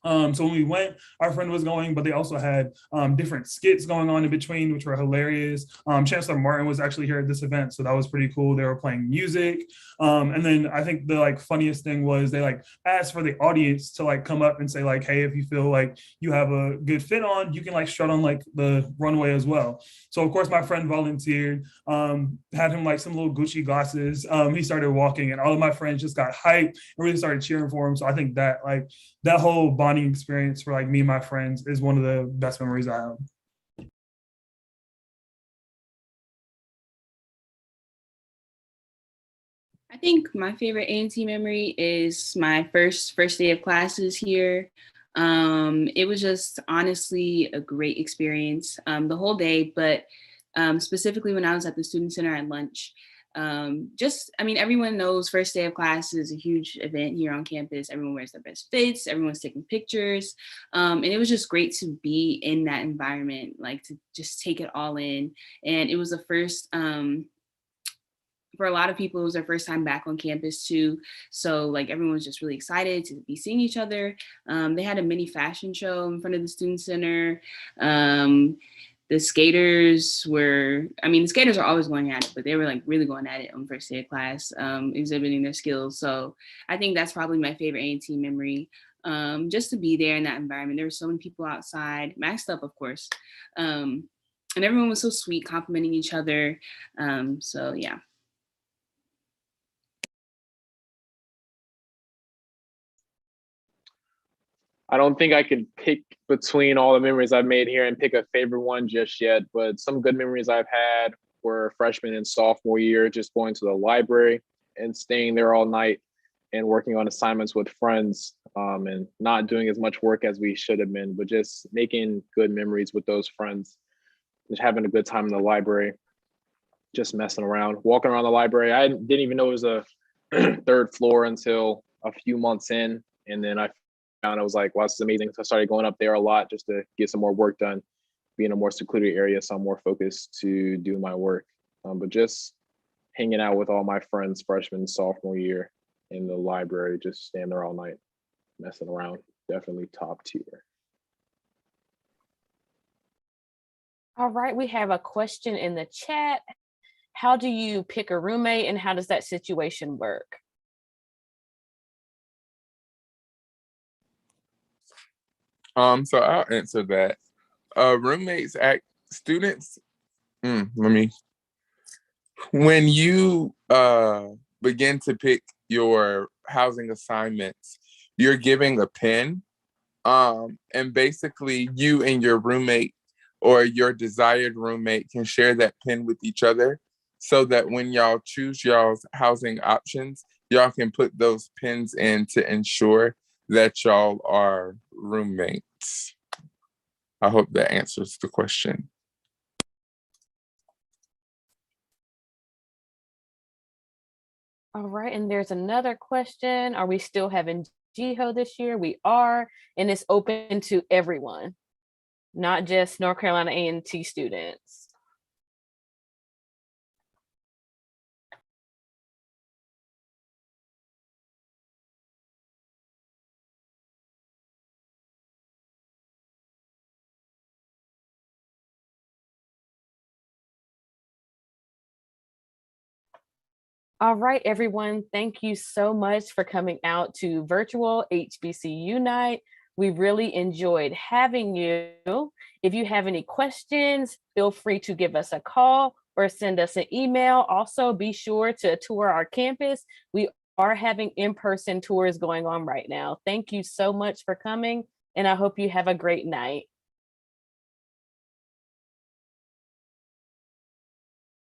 So when we went, our friend was going, but they also had different skits going on in between, which were hilarious. Chancellor Martin was actually here at this event, so that was pretty cool. They were playing music. And then I think the funniest thing was they asked for the audience to come up and say hey, if you feel like you have a good fit on, you can strut on the runway as well. So of course my friend volunteered, had him some little Gucci glasses. He started walking and all of my friends just got hyped and really started cheering for him. So I think that that whole bonding experience for me and my friends is one of the best memories I have. I think my favorite A&T memory is my first day of classes here. It was just honestly a great experience the whole day, but specifically when I was at the student center at lunch. Everyone knows first day of class is a huge event here on campus. Everyone wears their best fits, everyone's taking pictures. And it was just great to be in that environment, to just take it all in. And it was the first, for a lot of people, it was their first time back on campus too. So everyone was just really excited to be seeing each other. They had a mini fashion show in front of the student center. The skaters the skaters are always going at it, but they were really going at it on first day of class, exhibiting their skills. So I think that's probably my favorite A&T memory, just to be there in that environment. There were so many people outside, maxed up, of course. And everyone was so sweet, complimenting each other. So yeah. I don't think I could pick between all the memories I've made here and pick a favorite one just yet, but some good memories I've had were freshman and sophomore year, just going to the library and staying there all night and working on assignments with friends, and not doing as much work as we should have been, but just making good memories with those friends, just having a good time in the library, just messing around, walking around the library. I didn't even know it was a third floor until a few months in. And then I found I was like, wow, this is amazing. So I started going up there a lot just to get some more work done, be in a more secluded area. So I'm more focused to do my work. But just hanging out with all my friends freshman, sophomore year in the library, just standing there all night, messing around. Definitely top tier. All right, we have a question in the chat. How do you pick a roommate and how does that situation work? So I'll answer that. Roommates act students. When you begin to pick your housing assignments, you're giving a pin, and basically you and your roommate or your desired roommate can share that pin with each other, so that when y'all choose y'all's housing options, y'all can put those pins in to ensure that y'all are roommates. I hope that answers the question. All right, and there's another question. Are we still having GHO this year? We are, and it's open to everyone, not just North Carolina A&T students. All right, everyone. Thank you so much for coming out to virtual HBCU night. We really enjoyed having you. If you have any questions, feel free to give us a call or send us an email. Also, be sure to tour our campus. We are having in-person tours going on right now. Thank you so much for coming, and I hope you have a great night.